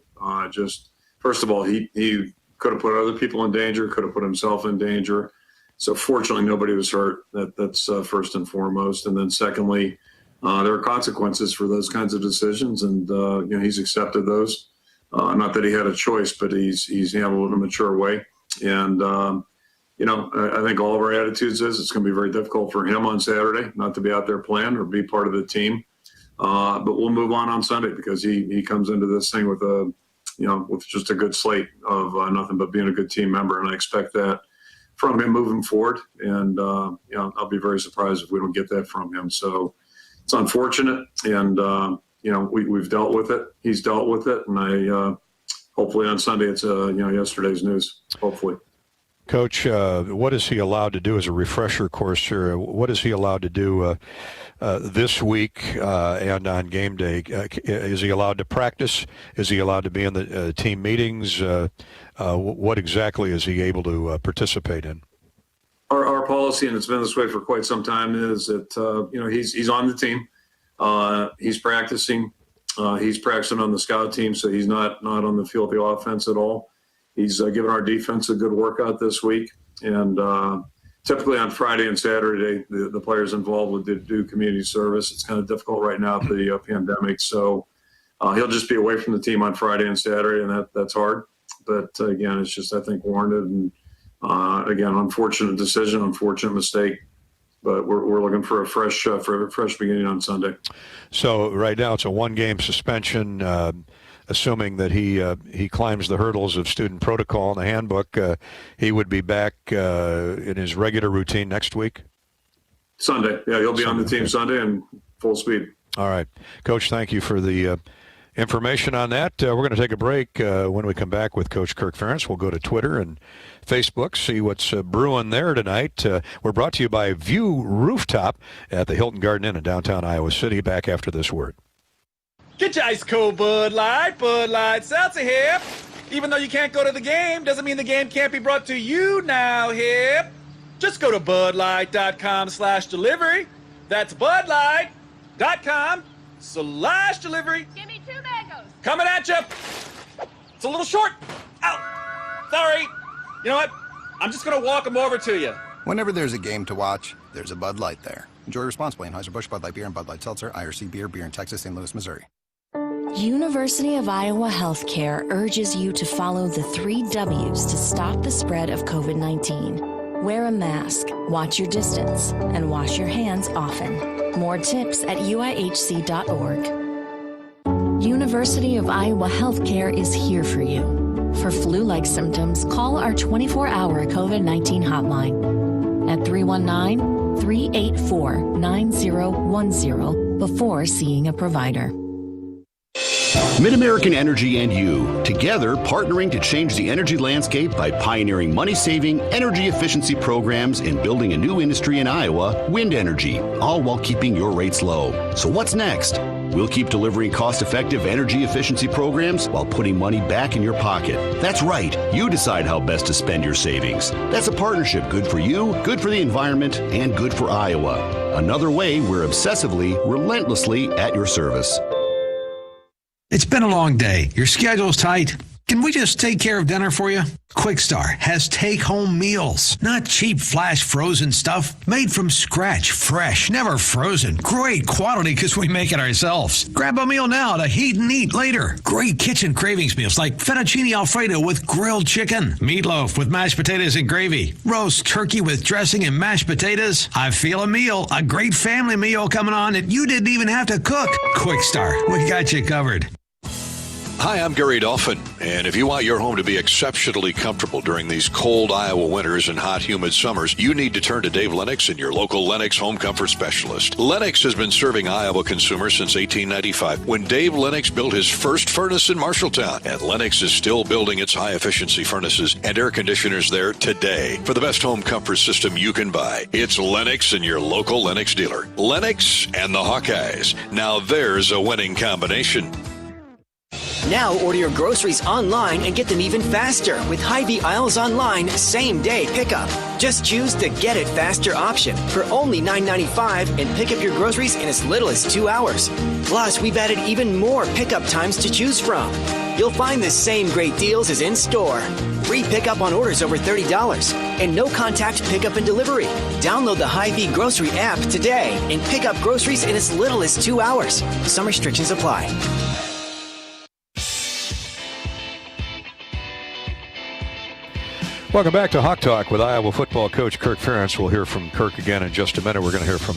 First of all, he could have put other people in danger, could have put himself in danger. So fortunately, nobody was hurt. That's first and foremost. And then secondly, there are consequences for those kinds of decisions, and you know, he's accepted those. Not that he had a choice, but he's handled it in a mature way. And you know, I think all of our attitudes is it's going to be very difficult for him on Saturday not to be out there playing or be part of the team. But we'll move on Sunday because he comes into this thing with with just a good slate of nothing but being a good team member, and I expect that from him moving forward. And you know, I'll be very surprised if we don't get that from him. So it's unfortunate, and you know, we've dealt with it. He's dealt with it, and I hopefully on Sunday it's yesterday's news. Hopefully. Coach, what is he allowed to do as a refresher course here? What is he allowed to do this week and on game day? Is he allowed to practice? Is he allowed to be in the team meetings? What exactly is he able to participate in? Our policy, and it's been this way for quite some time, is that you know, he's on the team. He's practicing. He's practicing on the scout team, so he's not on the field of the offense at all. He's given our defense a good workout this week, and typically on Friday and Saturday, the players involved would do community service. It's kind of difficult right now with the pandemic, so he'll just be away from the team on Friday and Saturday, and that's hard. But again, it's just, I think, warranted, and again, unfortunate decision, unfortunate mistake. But we're looking for a fresh beginning on Sunday. So right now it's a one-game suspension. Assuming that he climbs the hurdles of student protocol in the handbook, he would be back in his regular routine next week? Sunday. Yeah, he'll be on the team Sunday and full speed. All right. Coach, thank you for the information on that. We're going to take a break. When we come back with Coach Kirk Ferentz, we'll go to Twitter and Facebook, see what's brewing there tonight. We're brought to you by View Rooftop at the Hilton Garden Inn in downtown Iowa City. Back after this word. Get your ice cold Bud Light Seltzer here. Even though you can't go to the game, doesn't mean the game can't be brought to you now, hip. Just go to budlight.com/delivery. That's budlight.com/delivery. Give me 2 mangoes. Coming at you. It's a little short. Ow. Sorry. You know what? I'm just going to walk them over to you. Whenever there's a game to watch, there's a Bud Light there. Enjoy responsibly. Anheuser-Busch, Bud Light Beer, and Bud Light Seltzer. IRC Beer in Texas, St. Louis, Missouri. University of Iowa Healthcare urges you to follow the 3 W's to stop the spread of COVID-19. Wear a mask, watch your distance, and wash your hands often. More tips at uihc.org. University of Iowa Healthcare is here for you. For flu-like symptoms, call our 24-hour COVID-19 hotline at 319-384-9010 before seeing a provider. MidAmerican Energy and you, together partnering to change the energy landscape by pioneering money-saving, energy efficiency programs and building a new industry in Iowa, wind energy, all while keeping your rates low. So what's next? We'll keep delivering cost-effective energy efficiency programs while putting money back in your pocket. That's right. You decide how best to spend your savings. That's a partnership good for you, good for the environment, and good for Iowa. Another way we're obsessively, relentlessly at your service. It's been a long day. Your schedule's tight. Can we just take care of dinner for you? Quick Start has take-home meals, not cheap flash frozen stuff. Made from scratch, fresh, never frozen. Great quality because we make it ourselves. Grab a meal now to heat and eat later. Great kitchen cravings meals like fettuccine alfredo with grilled chicken, meatloaf with mashed potatoes and gravy, roast turkey with dressing and mashed potatoes. I feel a meal, a great family meal coming on that you didn't even have to cook. Quick Start, we got you covered. Hi, I'm Gary Dolphin, and if you want your home to be exceptionally comfortable during these cold Iowa winters and hot, humid summers, you need to turn to Dave Lennox and your local Lennox home comfort specialist. Lennox has been serving Iowa consumers since 1895, when Dave Lennox built his first furnace in Marshalltown, and Lennox is still building its high-efficiency furnaces and air conditioners there today. For the best home comfort system you can buy, it's Lennox and your local Lennox dealer. Lennox and the Hawkeyes. Now there's a winning combination. Now order your groceries online and get them even faster with Hy-Vee Aisles Online same-day pickup. Just choose the Get It Faster option for only $9.95 and pick up your groceries in as little as 2 hours. Plus, we've added even more pickup times to choose from. You'll find the same great deals as in-store. Free pickup on orders over $30 and no-contact pickup and delivery. Download the Hy-Vee Grocery app today and pick up groceries in as little as 2 hours. Some restrictions apply. Welcome back to Hawk Talk with Iowa football coach Kirk Ferentz. We'll hear from Kirk again in just a minute. We're going to hear from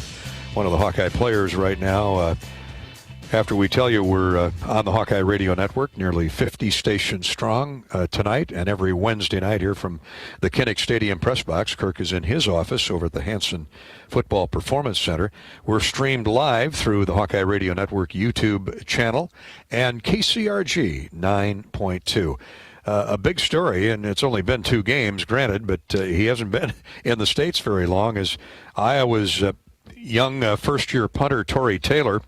one of the Hawkeye players right now. After we tell you we're on the Hawkeye Radio Network, nearly 50 stations strong tonight, and every Wednesday night here from the Kinnick Stadium press box. Kirk is in his office over at the Hanson Football Performance Center. We're streamed live through the Hawkeye Radio Network YouTube channel and KCRG 9.2. A big story, and it's only been 2 games, granted, but he hasn't been in the States very long, as Iowa's young first-year punter, Tory Taylor.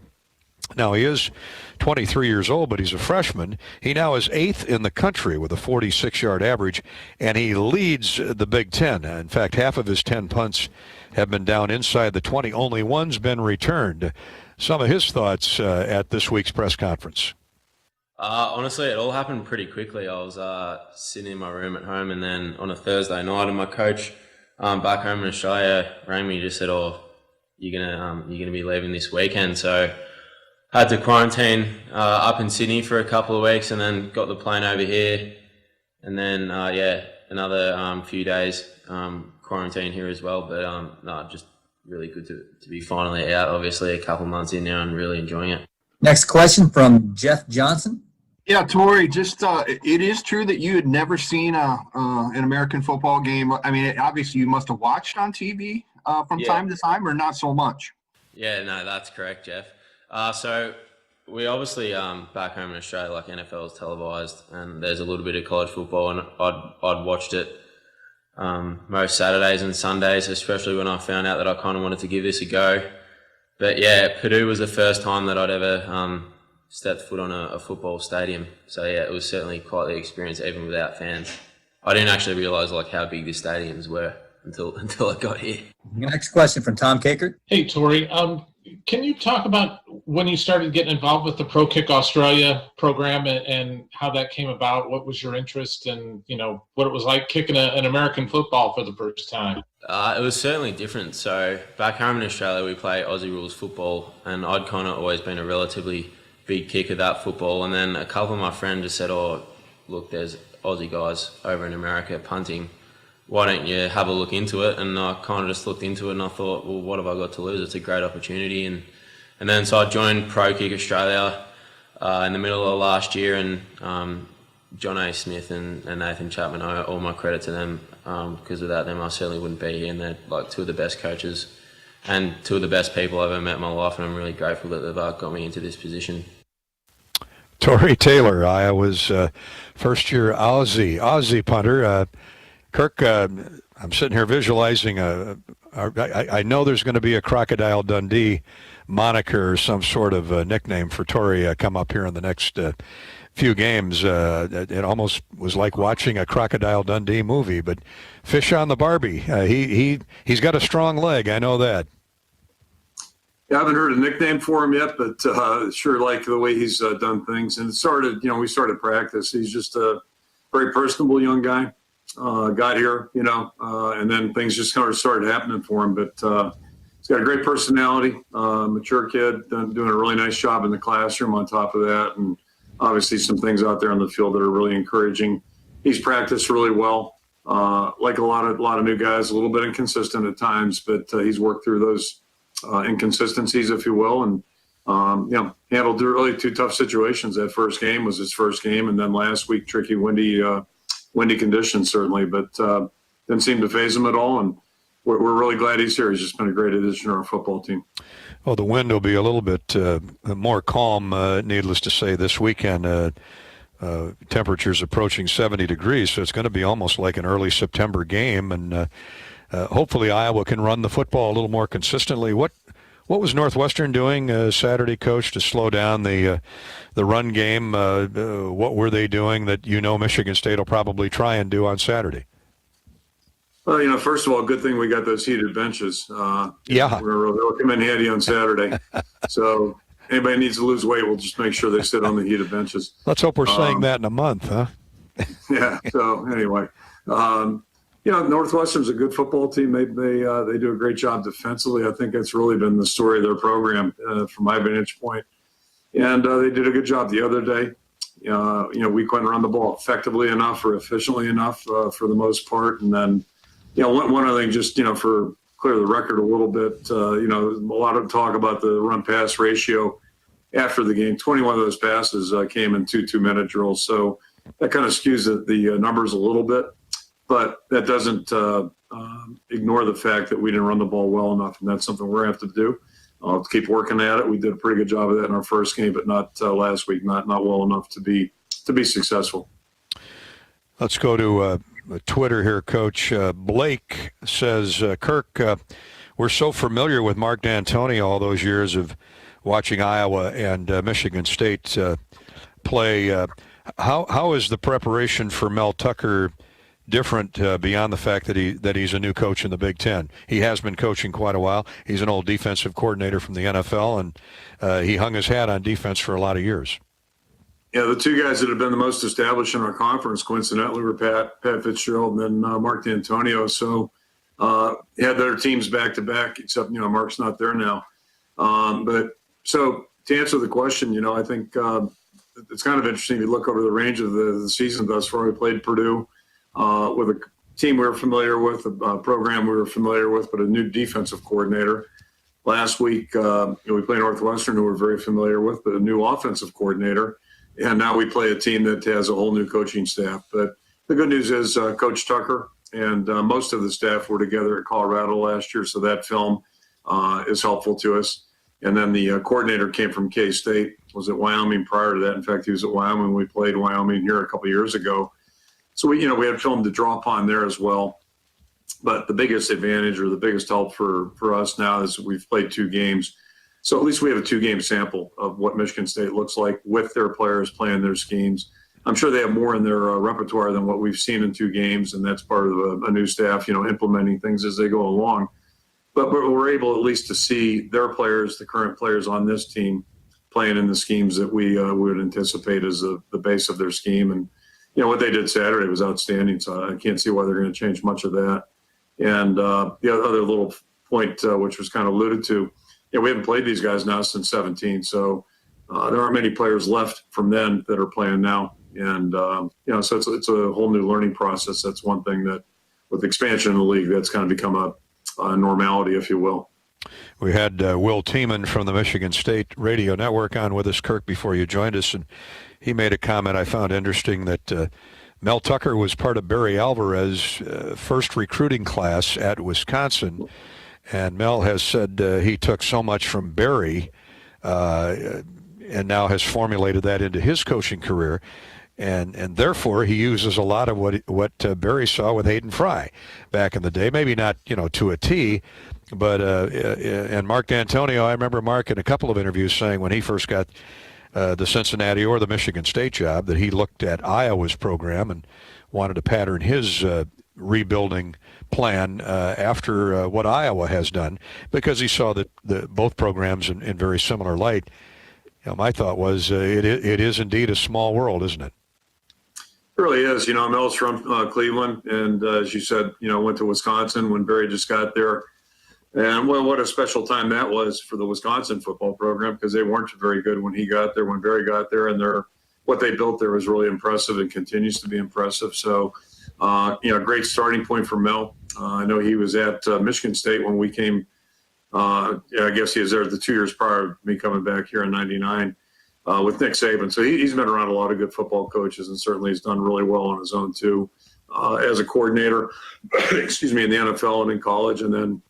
Now, he is 23 years old, but he's a freshman. He now is 8th in the country with a 46-yard average, and he leads the Big Ten. In fact, half of his 10 punts have been down inside the 20. Only one's been returned. Some of his thoughts at this week's press conference. Honestly, it all happened pretty quickly. I was sitting in my room at home, and then on a Thursday night, and my coach back home in Australia rang me and just said, "Oh, you're gonna be leaving this weekend." So I had to quarantine up in Sydney for a couple of weeks, and then got the plane over here, and then another few days quarantine here as well. But just really good to be finally out. Obviously, a couple months in now, and really enjoying it. Next question from Jeff Johnson. Yeah, Tory, just it is true that you had never seen an American football game. I mean, obviously you must have watched on TV from time to time, or not so much. Yeah, no, that's correct, Jeff. So we obviously back home in Australia, like NFL is televised, and there's a little bit of college football, and I'd watched it most Saturdays and Sundays, especially when I found out that I kind of wanted to give this a go. But yeah, Purdue was the first time that I'd ever stepped foot on a football stadium. So yeah, it was certainly quite the experience, even without fans. I didn't actually realise like how big the stadiums were until I got here. Next question from Tom Kakert. Hey, Tory. Can you talk about when you started getting involved with the Pro Kick Australia program and how that came about? What was your interest, and what it was like kicking an American football for the first time? It was certainly different. So back home in Australia, we play Aussie rules football, and I'd kind of always been a relatively big kicker of that football. And then a couple of my friends just said, "Oh, look, there's Aussie guys over in America punting. Why don't you have a look into it?" And I kind of just looked into it, and I thought, well, what have I got to lose? It's a great opportunity. And then so I joined Pro Kick Australia in the middle of last year, and John A. Smith and Nathan Chapman, all my credit to them, because without them I certainly wouldn't be here, and they're like 2 of the best coaches and 2 of the best people I've ever met in my life, and I'm really grateful that they've got me into this position. Tory Taylor, Iowa's first-year Aussie punter. Kirk, I'm sitting here visualizing I know there's going to be a Crocodile Dundee moniker or some sort of nickname for Torrey come up here in the next few games. It almost was like watching a Crocodile Dundee movie, but fish on the Barbie. He's got a strong leg. I know that. Yeah, I haven't heard a nickname for him yet, but sure like the way he's done things. And it started, we started practice. He's just a very personable young guy. Got here, and then things just kind of started happening for him. But he's got a great personality, mature kid, doing a really nice job in the classroom on top of that. And obviously some things out there on the field that are really encouraging. He's practiced really well. Like a lot of new guys, a little bit inconsistent at times, but he's worked through those inconsistencies, if you will, and handled really two tough situations. That first game was his first game, and then last week, tricky, windy conditions certainly, but didn't seem to faze him at all. And we're really glad he's here. He's just been a great addition to our football team. Well, the wind will be a little bit more calm, needless to say, this weekend. Temperatures approaching 70 degrees, so it's going to be almost like an early September game, and hopefully Iowa can run the football a little more consistently. What was Northwestern doing Saturday, Coach, to slow down the run game? What were they doing that Michigan State will probably try and do on Saturday? Well, first of all, good thing we got those heated benches. Yeah. They'll come in handy on Saturday. So anybody needs to lose weight, we'll just make sure they sit on the heated benches. Let's hope we're saying that in a month, huh? Yeah. So anyway, Northwestern's a good football team. They do a great job defensively. I think that's really been the story of their program from my vantage point. And they did a good job the other day. We couldn't run the ball effectively enough or efficiently enough for the most part. And then, one other thing, just, for clear the record a little bit, a lot of talk about the run-pass ratio after the game. 21 of those passes came in 2-2-minute drills. So that kind of skews the numbers a little bit. But that doesn't ignore the fact that we didn't run the ball well enough, and that's something we're going to have to do. I'll have to keep working at it. We did a pretty good job of that in our first game, but not last week, not well enough to be successful. Let's go to Twitter here, Coach. Blake says, Kirk, we're so familiar with Mark D'Antonio all those years of watching Iowa and Michigan State play. How is the preparation for Mel Tucker different beyond the fact that he's a new coach in the Big Ten? He has been coaching quite a while. He's an old defensive coordinator from the NFL, and he hung his hat on defense for a lot of years. Yeah, the two guys that have been the most established in our conference, coincidentally, were Pat Fitzgerald and then Mark D'Antonio. So had their teams back-to-back, except, Mark's not there now. But so to answer the question, I think it's kind of interesting to look over the range of the season thus far. We played Purdue with a team we were familiar with, a program we were familiar with, but a new defensive coordinator. Last week, we played Northwestern, who we're very familiar with, but a new offensive coordinator. And now we play a team that has a whole new coaching staff. But the good news is Coach Tucker and most of the staff were together at Colorado last year, so that film is helpful to us. And then the coordinator came from K-State, was at Wyoming prior to that. In fact, he was at Wyoming when we played Wyoming here a couple of years ago. So we had film to draw upon there as well. But the biggest advantage or the biggest help for us now is we've played 2 games. So at least we have a 2-game sample of what Michigan State looks like with their players playing their schemes. I'm sure they have more in their repertoire than what we've seen in 2 games, and that's part of a new staff, implementing things as they go along. But we're able at least to see their players, the current players on this team, playing in the schemes that we would anticipate as the base of their scheme. And what they did Saturday was outstanding, so I can't see why they're going to change much of that. And the other little point, which was kind of alluded to, we haven't played these guys now since 17, so there aren't many players left from then that are playing now. And, so it's a whole new learning process. That's one thing that, with expansion in the league, that's kind of become a normality, if you will. We had Will Tiemann from the Michigan State Radio Network on with us, Kirk, before you joined us, and he made a comment I found interesting that Mel Tucker was part of Barry Alvarez's first recruiting class at Wisconsin. And Mel has said he took so much from Barry and now has formulated that into his coaching career. And therefore he uses a lot of what Barry saw with Hayden Fry back in the day. Maybe not, to a T, but and Mark D'Antonio, I remember Mark in a couple of interviews saying when he first got the Cincinnati or the Michigan State job that he looked at Iowa's program and wanted to pattern his rebuilding plan after what Iowa has done, because he saw that both programs in very similar light. My thought was it is indeed a small world, isn't it? It really is. Mel's from Cleveland, and as you said, went to Wisconsin when Barry just got there. And what a special time that was for the Wisconsin football program, because they weren't very good when he got there, when Barry got there, and what they built there was really impressive and continues to be impressive. So, great starting point for Mel. I know he was at Michigan State when we came. I guess he was there the 2 years prior to me coming back here in '99 with Nick Saban. So he's been around a lot of good football coaches, and certainly he's done really well on his own too, as a coordinator. Excuse me, in the NFL and in college, and then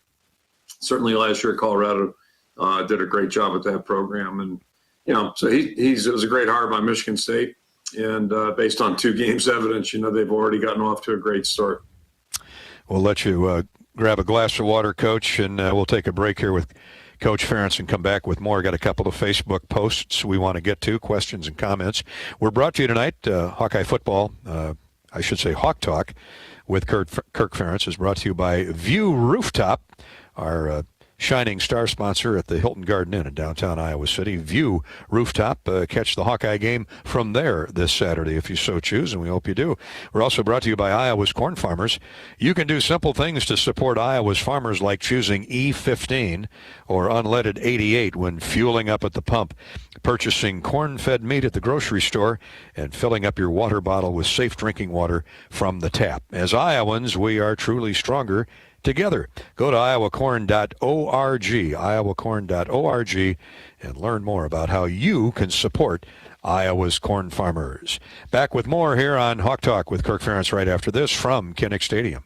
certainly last year at Colorado did a great job with that program. And so it was a great hire by Michigan State, and based on 2 games evidence, they've already gotten off to a great start. We'll let you grab a glass of water, Coach, and we'll take a break here with Coach Ferentz and come back with more. Got a couple of Facebook posts we want to get to, questions and comments. We're brought to you tonight, Hawkeye Football, I should say Hawk Talk, with Kirk Ferentz is brought to you by View Rooftop, our shining star sponsor at the Hilton Garden Inn in downtown Iowa City. View Rooftop. Catch the Hawkeye game from there this Saturday if you so choose, and we hope you do. We're also brought to you by Iowa's Corn Farmers. You can do simple things to support Iowa's farmers, like choosing E15 or unleaded 88 when fueling up at the pump, purchasing corn-fed meat at the grocery store, and filling up your water bottle with safe drinking water from the tap. As Iowans, we are truly stronger together. Go to iowacorn.org, and learn more about how you can support Iowa's corn farmers. Back with more here on Hawk Talk with Kirk Ferentz right after this from Kinnick Stadium.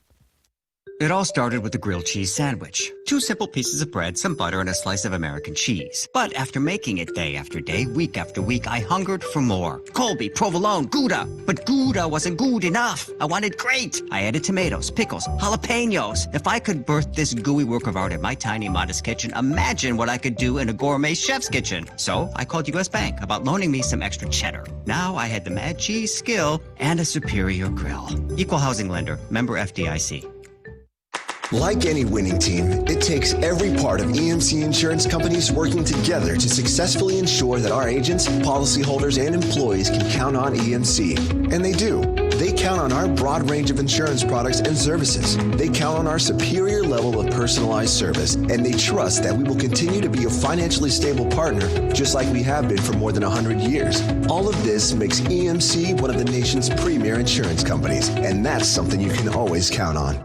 It all started with a grilled cheese sandwich. 2 simple pieces of bread, some butter, and a slice of American cheese. But after making it day after day, week after week, I hungered for more. Colby, provolone, Gouda. But Gouda wasn't good enough. I wanted great. I added tomatoes, pickles, jalapenos. If I could birth this gooey work of art in my tiny, modest kitchen, imagine what I could do in a gourmet chef's kitchen. So I called U.S. Bank about loaning me some extra cheddar. Now I had the mad cheese skill and a superior grill. Equal housing lender, member FDIC. Like any winning team, it takes every part of EMC insurance companies working together to successfully ensure that our agents, policyholders, and employees can count on EMC. And they do. They count on our broad range of insurance products and services. They count on our superior level of personalized service, and they trust that we will continue to be a financially stable partner, just like we have been for more than 100 years. All of this makes EMC one of the nation's premier insurance companies, and that's something you can always count on.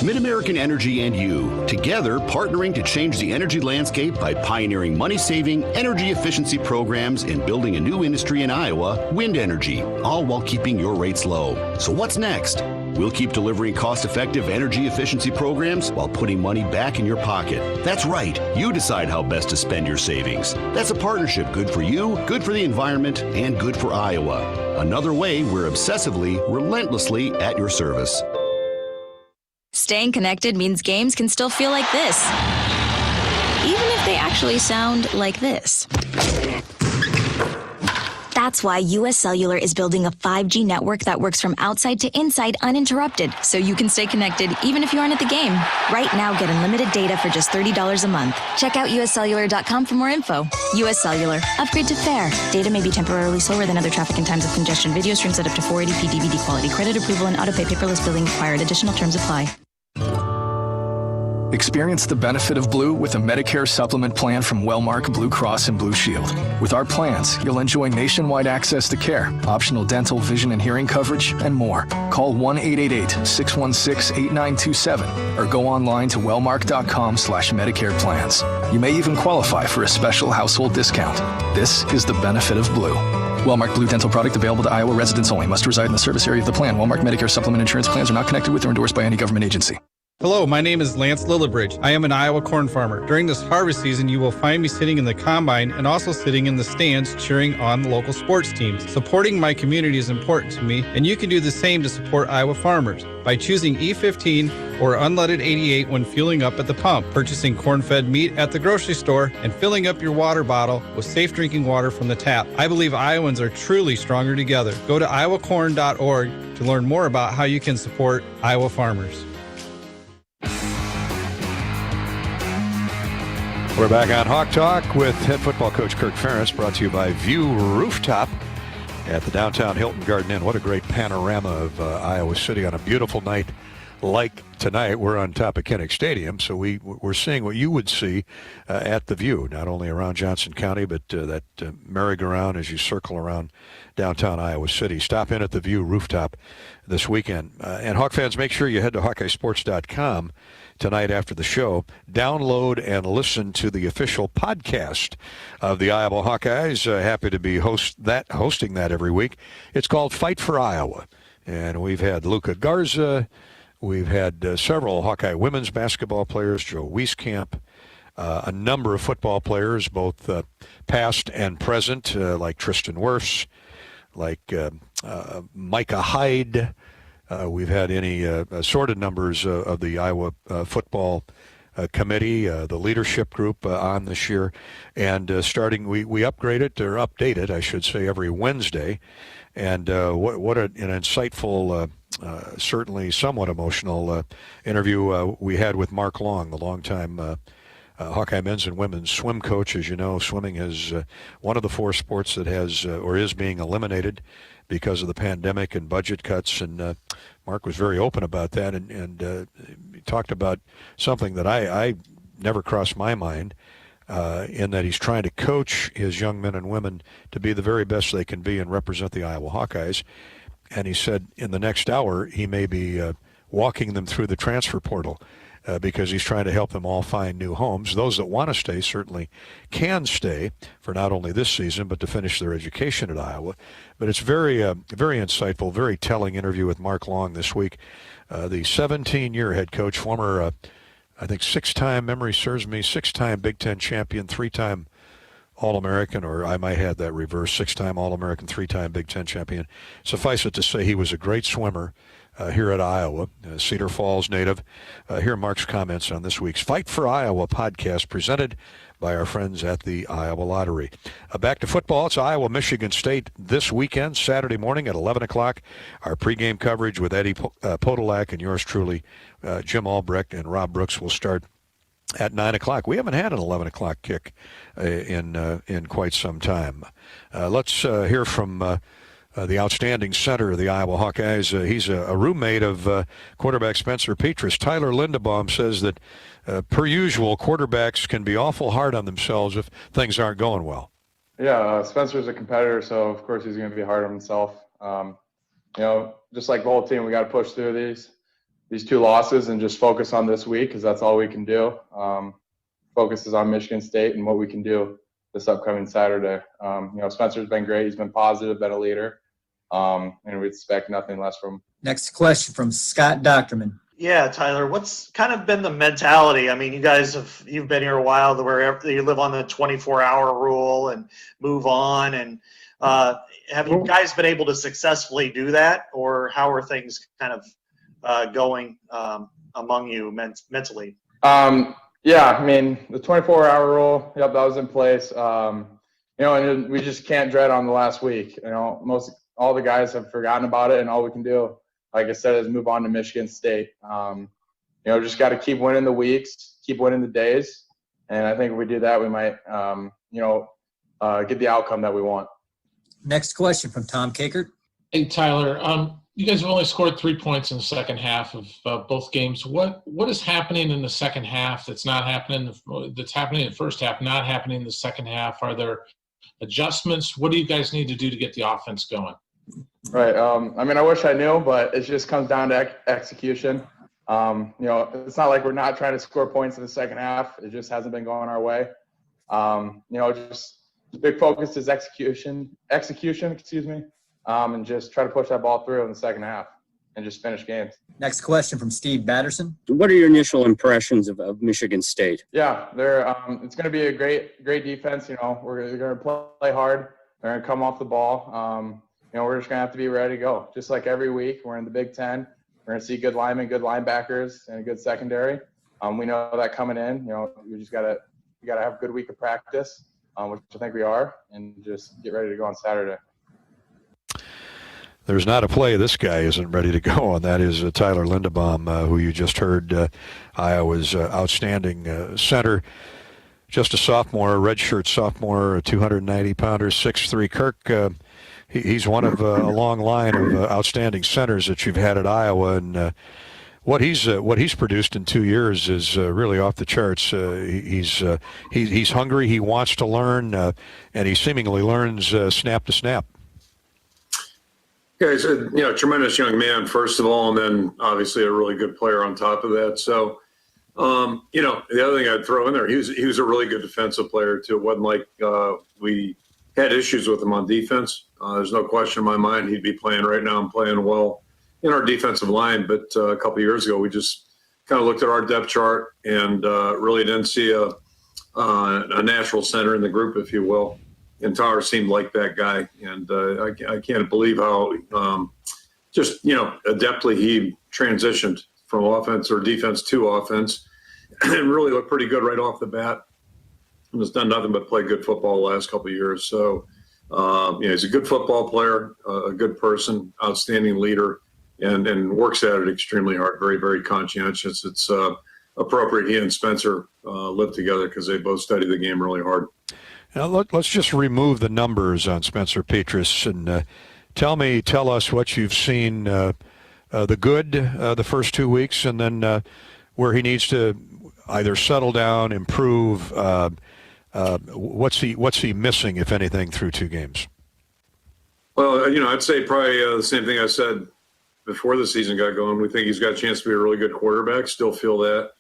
Mid-American Energy and you, together partnering to change the energy landscape by pioneering money-saving, energy efficiency programs and building a new industry in Iowa, wind energy, all while keeping your rates low. So what's next? We'll keep delivering cost-effective energy efficiency programs while putting money back in your pocket. That's right. You decide how best to spend your savings. That's a partnership good for you, good for the environment, and good for Iowa. Another way we're obsessively, relentlessly at your service. Staying connected means games can still feel like this, even if they actually sound like this. That's why US Cellular is building a 5G network that works from outside to inside uninterrupted, so you can stay connected even if you aren't at the game. Right now, get unlimited data for just $30 a month. Check out uscellular.com for more info. US Cellular. Upgrade to fair. Data may be temporarily slower than other traffic and times of congestion. Video streams at up to 480p DVD quality. Credit approval and autopay paperless billing required. Additional terms apply. Experience the benefit of Blue with a Medicare supplement plan from Wellmark Blue Cross and Blue Shield. With our plans, you'll enjoy nationwide access to care, optional dental, vision, and hearing coverage, and more. Call 1-888-616-8927 or go online to wellmark.com/Medicare plans. You may even qualify for a special household discount. This is the benefit of Blue. Wellmark Blue Dental product available to Iowa residents only. Must reside in the service area of the plan. Wellmark Medicare supplement insurance plans are not connected with or endorsed by any government agency. Hello, my name is Lance Lillibridge. I am an Iowa corn farmer. During this harvest season, you will find me sitting in the combine and also sitting in the stands cheering on the local sports teams. Supporting my community is important to me, and you can do the same to support Iowa farmers by choosing E15 or unleaded 88 when fueling up at the pump, purchasing corn-fed meat at the grocery store, and filling up your water bottle with safe drinking water from the tap. I believe Iowans are truly stronger together. Go to iowacorn.org to learn more about how you can support Iowa farmers. We're back on Hawk Talk with head football coach Kirk Ferentz, brought to you by View Rooftop at the downtown Hilton Garden Inn. What a great panorama of Iowa City on a beautiful night like tonight. We're on top of Kinnick Stadium, so we're seeing what you would see at the View, not only around Johnson County, but that merry-go-round as you circle around downtown Iowa City. Stop in at the View Rooftop this weekend. And Hawk fans, make sure you head to HawkeyeSports.com tonight after the show. Download and listen to the official podcast of the Iowa Hawkeyes. Happy to be hosting that every week. It's called Fight for Iowa. And we've had Luca Garza. We've had several Hawkeye women's basketball players, Joe Wieskamp, a number of football players, both past and present, like Tristan Wirfs, like Micah Hyde. We've had any assorted numbers of the Iowa football committee, the leadership group on this year. And starting, we upgrade it, or update it, I should say, every Wednesday. And what an insightful, certainly somewhat emotional interview we had with Mark Long, the longtime Hawkeye men's and women's swim coach. As you know, swimming is one of the four sports that has or is being eliminated because of the pandemic and budget cuts, and Mark was very open about that, and he talked about something that I never crossed my mind, in that he's trying to coach his young men and women to be the very best they can be and represent the Iowa Hawkeyes. And he said in the next hour he may be walking them through the transfer portal, because he's trying to help them all find new homes. Those that want to stay certainly can stay for not only this season, but to finish their education at Iowa. But it's very insightful, very telling interview with Mark Long this week. The 17-year head coach, former, I think six-time Big Ten champion, three-time All-American, or I might have that reverse, six-time All-American, three-time Big Ten champion. Suffice it to say, he was a great swimmer here at Iowa, Cedar Falls native. Here are Mark's comments on this week's Fight for Iowa podcast, presented by our friends at the Iowa Lottery. Back to football. It's Iowa-Michigan State this weekend, Saturday morning at 11 o'clock. Our pregame coverage with Eddie Podolak and yours truly, Jim Albrecht and Rob Brooks, will start at 9 o'clock. We haven't had an 11 o'clock kick in quite some time. Let's hear from the outstanding center of the Iowa Hawkeyes. He's a roommate of quarterback Spencer Petras. Tyler Lindebaum says that, per usual, quarterbacks can be awful hard on themselves if things aren't going well. Yeah, Spencer's a competitor, so of course he's going to be hard on himself. Just like the whole team, we got to push through these two losses and just focus on this week, because that's all we can do. Focus is on Michigan State and what we can do this upcoming Saturday. Spencer's been great. He's been positive, been a leader. And we expect nothing less from him. Next question from Scott Docterman. Yeah, Tyler, what's kind of been the mentality? I mean, you've been here a while where you live on the 24-hour rule and move on. And have you guys been able to successfully do that, or how are things kind of going among you mentally? Yeah, I mean, the 24-hour rule, yep, that was in place. And we just can't dread on the last week. All the guys have forgotten about it, and all we can do, like I said, is move on to Michigan State. Just got to keep winning the weeks, keep winning the days, and I think if we do that, we might, get the outcome that we want. Next question from Tom Kakert. Hey, Tyler, you guys have only scored 3 points in the second half of both games. What is happening in the second half that's not happening? That's happening in the first half, not happening in the second half? Are there adjustments? What do you guys need to do to get the offense going? Right. I wish I knew, but it just comes down to execution. It's not like we're not trying to score points in the second half. It just hasn't been going our way. Just the big focus is execution, and just try to push that ball through in the second half. and just finish games. Next question from Steve Batterson. What are your initial impressions of Michigan State? Yeah, it's going to be a great defense. You know, we're going to play hard. They're going to come off the ball. You know, we're just going to have to be ready to go. Just like every week, we're in the Big Ten. We're going to see good linemen, good linebackers, and a good secondary. We know that coming in. You know, we got to have a good week of practice, which I think we are, and just get ready to go on Saturday. There's not a play this guy isn't ready to go on. That is Tyler Linderbaum, who you just heard, Iowa's outstanding center. Just a sophomore, redshirt sophomore, a 290-pounder, 6'3". Kirk, he's one of a long line of outstanding centers that you've had at Iowa, and what he's produced in 2 years is really off the charts. He's hungry. He wants to learn, and he seemingly learns snap to snap. Yeah, he's a tremendous young man, first of all, and then obviously a really good player on top of that. So, the other thing I'd throw in there, he was a really good defensive player too. It wasn't like we had issues with him on defense. There's no question in my mind he'd be playing right now and playing well in our defensive line. But a couple of years ago, we just kind of looked at our depth chart and really didn't see a natural center in the group, if you will. And Tower seemed like that guy, and I can't believe how adeptly he transitioned from offense or defense to offense, and really looked pretty good right off the bat. And has done nothing but play good football the last couple of years. So, he's a good football player, a good person, outstanding leader, and works at it extremely hard. Very, very conscientious. It's appropriate he and Spencer live together because they both study the game really hard. Now let's just remove the numbers on Spencer Petras and tell us what you've seen, the good the first 2 weeks, and then where he needs to either settle down, improve. What's he missing, if anything, through 2 games? Well, I'd say probably the same thing I said before the season got going. We think he's got a chance to be a really good quarterback. Still feel that.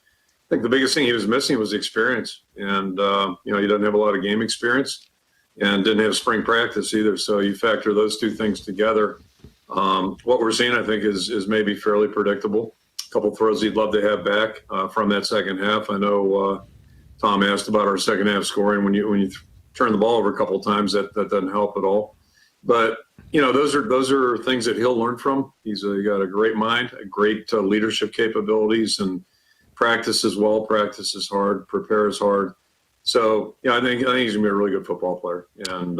I think the biggest thing he was missing was experience, and he doesn't have a lot of game experience, and didn't have spring practice either. So you factor those 2 things together. What we're seeing, I think, is maybe fairly predictable. A couple throws he'd love to have back from that second half. I know Tom asked about our second half scoring. When you turn the ball over a couple of times, that doesn't help at all. But those are things that he'll learn from. He's got a great mind, a great leadership capabilities, and practices well, practices hard, prepares hard. So I think he's gonna be a really good football player. And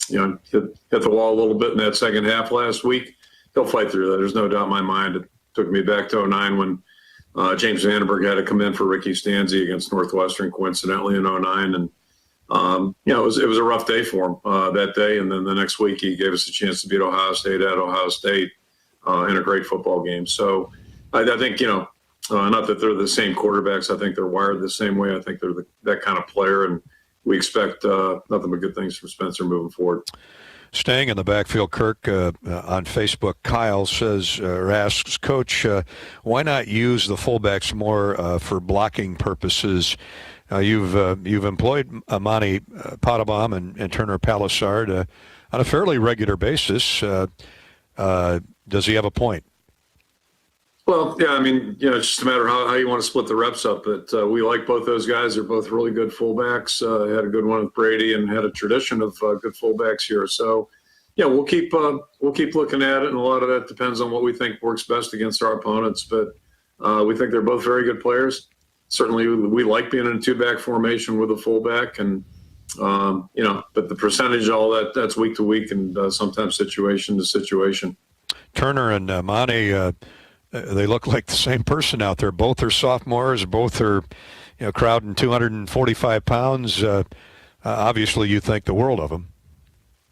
hit the wall a little bit in that second half last week. He'll fight through that. There's no doubt in my mind. It took me back to 2009 when James Vandenberg had to come in for Ricky Stanzi against Northwestern, coincidentally, in 2009. And it was a rough day for him that day. And then the next week he gave us a chance to beat Ohio State at Ohio State in a great football game. So I think not that they're the same quarterbacks. I think they're wired the same way. I think they're that kind of player, and we expect nothing but good things from Spencer moving forward. Staying in the backfield, Kirk, on Facebook, Kyle says or asks, Coach, why not use the fullbacks more for blocking purposes? You've employed Amani Potabom and Turner Palisard on a fairly regular basis. Does he have a point? Well, yeah, it's just a matter of how you want to split the reps up. But we like both those guys. They're both really good fullbacks. Had a good one with Brady and had a tradition of good fullbacks here. So, yeah, we'll keep looking at it, and a lot of that depends on what we think works best against our opponents. But we think they're both very good players. Certainly, we like being in a 2-back formation with a fullback, and but the percentage, all that's week to week and sometimes situation to situation. Turner and Monty. They look like the same person out there. Both are sophomores. Both are, crowding 245 pounds. Obviously, you think the world of them.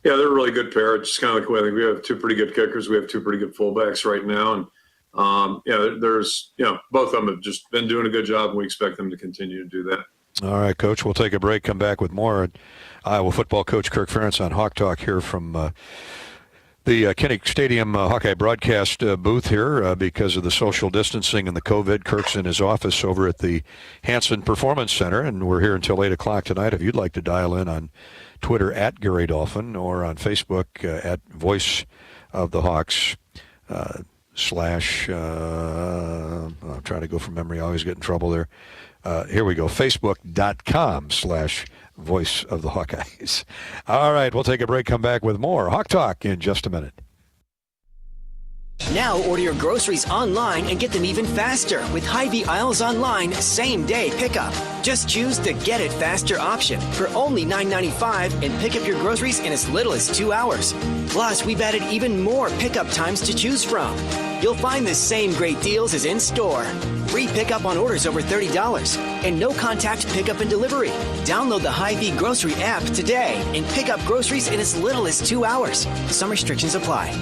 Yeah, they're a really good pair. It's kind of like I think we have 2 pretty good kickers. We have 2 pretty good fullbacks right now, and there's both of them have just been doing a good job, and we expect them to continue to do that. All right, Coach. We'll take a break. Come back with more. Iowa football coach Kirk Ferentz on Hawk Talk here from the Kinnick Stadium Hawkeye broadcast booth here because of the social distancing and the COVID. Kirk's in his office over at the Hanson Performance Center, and we're here until 8 o'clock tonight. If you'd like to dial in on Twitter at Gary Dolphin or on Facebook at Voice of the Hawks, slash, I'm trying to go from memory. I always get in trouble there. Here we go. Facebook.com/Voice of the Hawkeyes. All right, we'll take a break, come back with more Hawk Talk in just a minute. Now order your groceries online and get them even faster with Hy-Vee Aisles Online same-day pickup. Just choose the Get It Faster option for only $9.95 and pick up your groceries in as little as 2 hours. Plus, we've added even more pickup times to choose from. You'll find the same great deals as in-store. Free pickup on orders over $30 and no-contact pickup and delivery. Download the Hy-Vee Grocery app today and pick up groceries in as little as 2 hours. Some restrictions apply.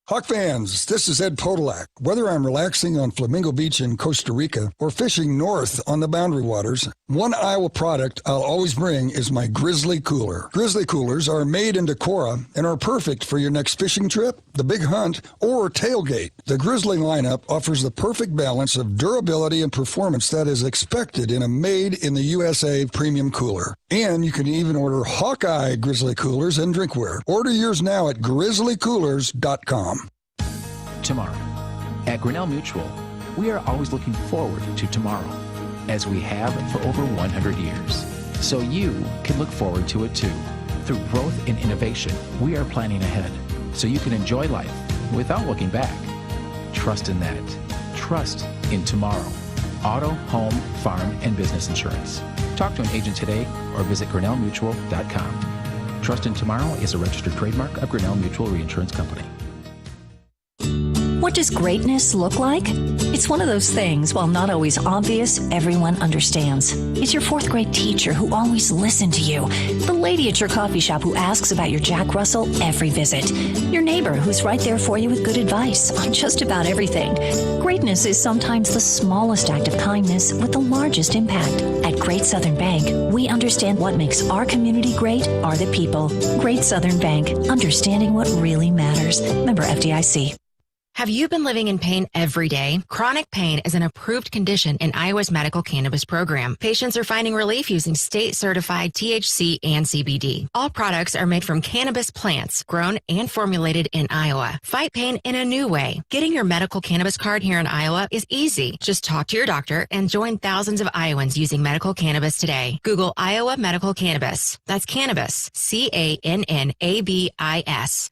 Hawk fans, this is Ed Podolak. Whether I'm relaxing on Flamingo Beach in Costa Rica or fishing north on the Boundary Waters, one Iowa product I'll always bring is my Grizzly Cooler. Grizzly Coolers are made in Decorah and are perfect for your next fishing trip, the big hunt, or tailgate. The Grizzly lineup offers the perfect balance of durability and performance that is expected in a made-in-the-USA premium cooler. And you can even order Hawkeye Grizzly Coolers and drinkware. Order yours now at grizzlycoolers.com. Tomorrow. At Grinnell Mutual, we are always looking forward to tomorrow, as we have for over 100 years. So you can look forward to it too. Through growth and innovation, we are planning ahead, so you can enjoy life without looking back. Trust in that. Trust in tomorrow. Auto, home, farm, and business insurance. Talk to an agent today or visit GrinnellMutual.com. Trust in Tomorrow is a registered trademark of Grinnell Mutual Reinsurance Company. What does greatness look like? It's one of those things, while not always obvious, everyone understands. It's your fourth grade teacher who always listened to you. The lady at your coffee shop who asks about your Jack Russell every visit. Your neighbor who's right there for you with good advice on just about everything. Greatness is sometimes the smallest act of kindness with the largest impact. At Great Southern Bank, we understand what makes our community great are the people. Great Southern Bank, understanding what really matters. Member FDIC. Have you been living in pain every day? Chronic pain is an approved condition in Iowa's medical cannabis program. Patients are finding relief using state-certified THC and CBD. All products are made from cannabis plants, grown and formulated in Iowa. Fight pain in a new way. Getting your medical cannabis card here in Iowa is easy. Just talk to your doctor and join thousands of Iowans using medical cannabis today. Google Iowa Medical Cannabis. That's cannabis. CANNABIS.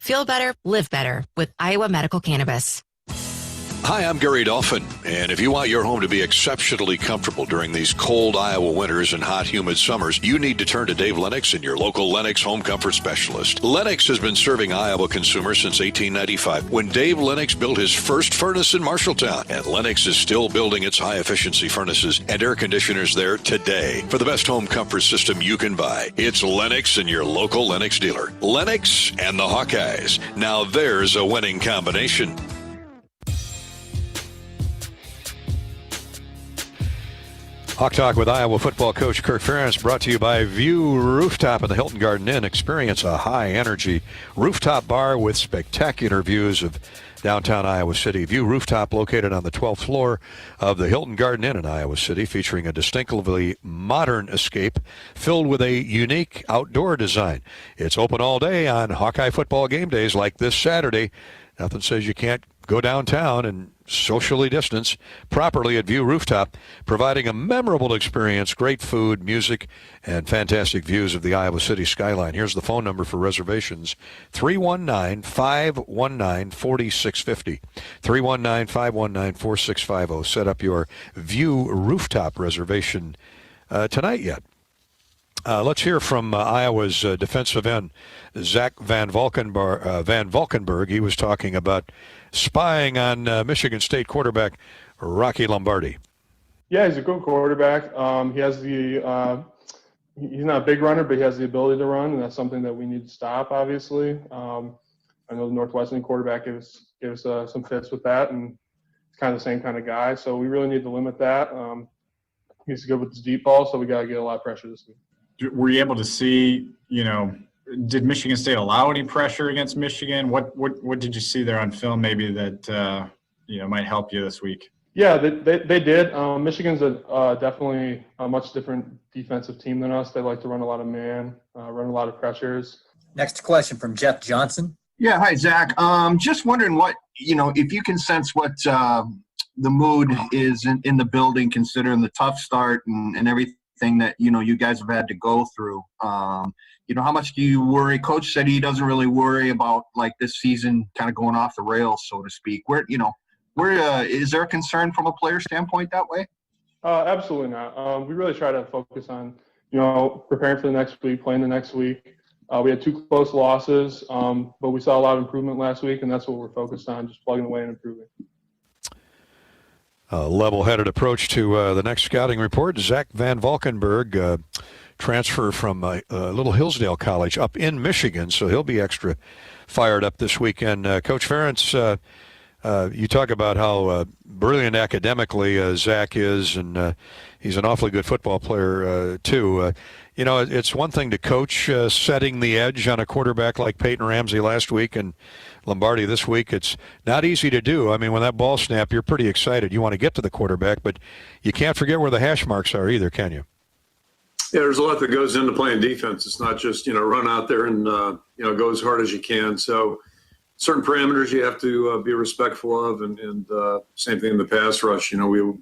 Feel better, live better with Iowa Medical Cannabis. Hi, I'm Gary Dolphin, and if you want your home to be exceptionally comfortable during these cold Iowa winters and hot, humid summers, you need to turn to Dave Lennox and your local Lennox home comfort specialist. Lennox has been serving Iowa consumers since 1895, when Dave Lennox built his first furnace in Marshalltown, and Lennox is still building its high-efficiency furnaces and air conditioners there today. For the best home comfort system you can buy, it's Lennox and your local Lennox dealer. Lennox and the Hawkeyes. Now there's a winning combination. Hawk Talk with Iowa football coach Kirk Ferentz, brought to you by View Rooftop at the Hilton Garden Inn. Experience a high-energy rooftop bar with spectacular views of downtown Iowa City. View Rooftop, located on the 12th floor of the Hilton Garden Inn in Iowa City, featuring a distinctively modern escape filled with a unique outdoor design. It's open all day on Hawkeye football game days like this Saturday. Nothing says you can't go downtown and socially distance properly at View Rooftop, providing a memorable experience, great food, music, and fantastic views of the Iowa City skyline. Here's the phone number for reservations, 319-519-4650. 319-519-4650. Set up your View Rooftop reservation tonight yet. Let's hear from Iowa's defensive end, Zach Van Valkenburg. He was talking about spying on Michigan State quarterback Rocky Lombardi. Yeah, he's a good quarterback. He has the he's not a big runner, but he has the ability to run, and that's something that we need to stop, obviously. I know the Northwestern quarterback gave us some fits with that, and he's kind of the same kind of guy, so we really need to limit that. He's good with his deep ball, so we got to get a lot of pressure this week. Were you able to see, did Michigan State allow any pressure against Michigan? What did you see there on film maybe that, might help you this week? Yeah, they did. Michigan's definitely a much different defensive team than us. They like to run a lot of man, run a lot of pressures. Next question from Jeff Johnson. Yeah, hi, Zach. Just wondering what if you can sense what the mood is in the building, considering the tough start and everything that, you guys have had to go through, how much do you worry? Coach said he doesn't really worry about like this season kind of going off the rails, so to speak. Where is there a concern from a player standpoint that way? Absolutely not. We really try to focus on, preparing for the next week, playing the next week. We had 2 close losses, but we saw a lot of improvement last week, and that's what we're focused on, just plugging away and improving. A level-headed approach to the next scouting report. Zach Van Valkenburg, transfer from Little Hillsdale College up in Michigan, so he'll be extra fired up this weekend. Coach Ferentz, you talk about how brilliant academically Zach is, and he's an awfully good football player too. It's one thing to coach setting the edge on a quarterback like Peyton Ramsey last week and Lombardi this week. It's not easy to do. I mean, when that ball snapped, you're pretty excited. You want to get to the quarterback, but you can't forget where the hash marks are either, can you? Yeah, there's a lot that goes into playing defense. It's not just, run out there and, go as hard as you can. So certain parameters you have to be respectful of, and same thing in the pass rush. We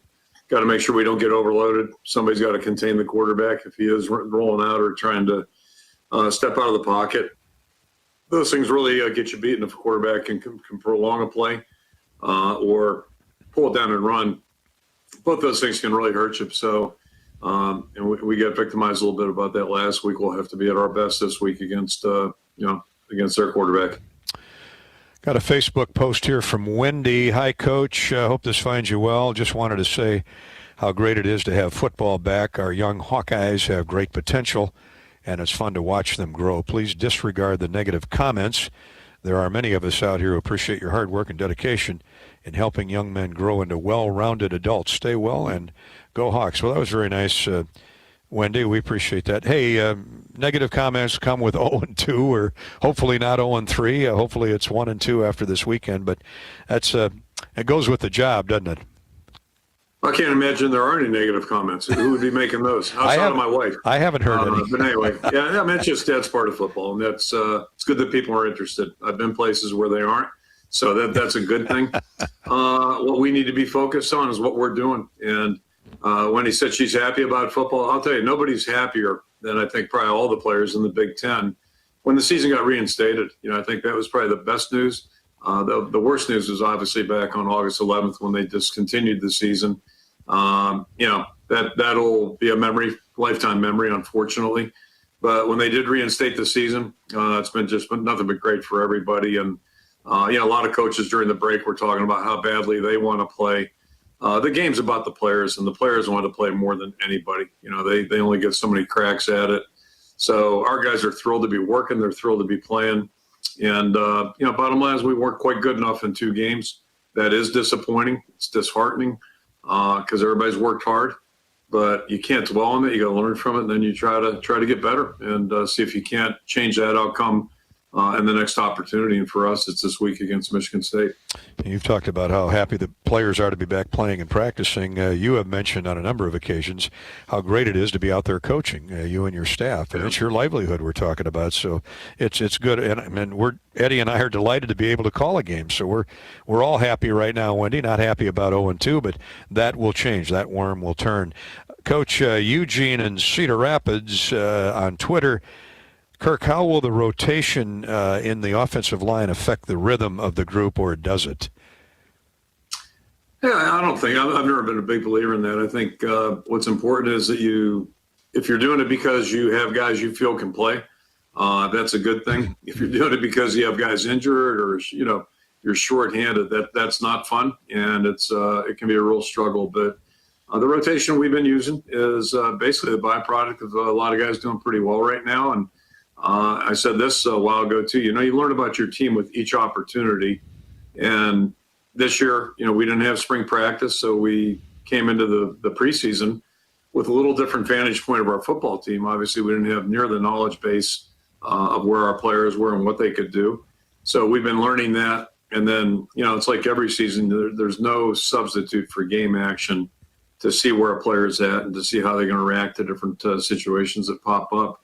got to make sure we don't get overloaded. Somebody's got to contain the quarterback if he is rolling out or trying to step out of the pocket. Those things really get you beaten if a quarterback can prolong a play or pull it down and run. Both those things can really hurt you. So, and we got victimized a little bit about that last week. We'll have to be at our best this week against their quarterback. Got a Facebook post here from Wendy. Hi, Coach. Hope this finds you well. Just wanted to say how great it is to have football back. Our young Hawkeyes have great potential, and it's fun to watch them grow. Please disregard the negative comments. There are many of us out here who appreciate your hard work and dedication in helping young men grow into well-rounded adults. Stay well and go Hawks. Well, that was very nice, Wendy. We appreciate that. Hey, negative comments come with 0-2, or hopefully not 0-3. Hopefully it's 1-2 after this weekend, but that's it goes with the job, doesn't it? I can't imagine there are any negative comments. Who would be making those? Outside of my wife. I haven't heard any. But anyway, that's part of football, and that's it's good that people are interested. I've been places where they aren't, so that's a good thing. What we need to be focused on is what we're doing. And when he said she's happy about football, I'll tell you, nobody's happier than I think probably all the players in the Big Ten when the season got reinstated. I think that was probably the best news. The worst news was obviously back on August 11th when they discontinued the season. That'll be a memory, lifetime memory, unfortunately. But when they did reinstate the season, it's been nothing but great for everybody. And, a lot of coaches during the break were talking about how badly they want to play. The game's about the players, and the players want to play more than anybody. They only get so many cracks at it. So our guys are thrilled to be working. They're thrilled to be playing. And, bottom line is we weren't quite good enough in 2 games. That is disappointing. It's disheartening because everybody's worked hard. But you can't dwell on it. You got to learn from it, and then you try to get better and see if you can't change that outcome in the next opportunity. And for us, it's this week against Michigan State. You've talked about how happy the players are to be back playing and practicing. You have mentioned on a number of occasions how great it is to be out there coaching, you and your staff. And it's your livelihood we're talking about. So it's good. And Eddie and I are delighted to be able to call a game. So we're all happy right now, Wendy. Not happy about 0-2, but that will change. That worm will turn. Coach, Eugene and Cedar Rapids on Twitter. Kirk, how will the rotation in the offensive line affect the rhythm of the group, or does it? Yeah, I don't think. I've never been a big believer in that. I think what's important is that if you're doing it because you have guys you feel can play, that's a good thing. If you're doing it because you have guys injured or you're shorthanded, that's not fun, and it can be a real struggle. But the rotation we've been using is basically the byproduct of a lot of guys doing pretty well right now. And I said this a while ago too. You learn about your team with each opportunity, and this year, we didn't have spring practice, so we came into the preseason with a little different vantage point of our football team. Obviously, we didn't have near the knowledge base of where our players were and what they could do. So we've been learning that, and then it's like every season. There's no substitute for game action to see where a player's at and to see how they're going to react to different situations that pop up.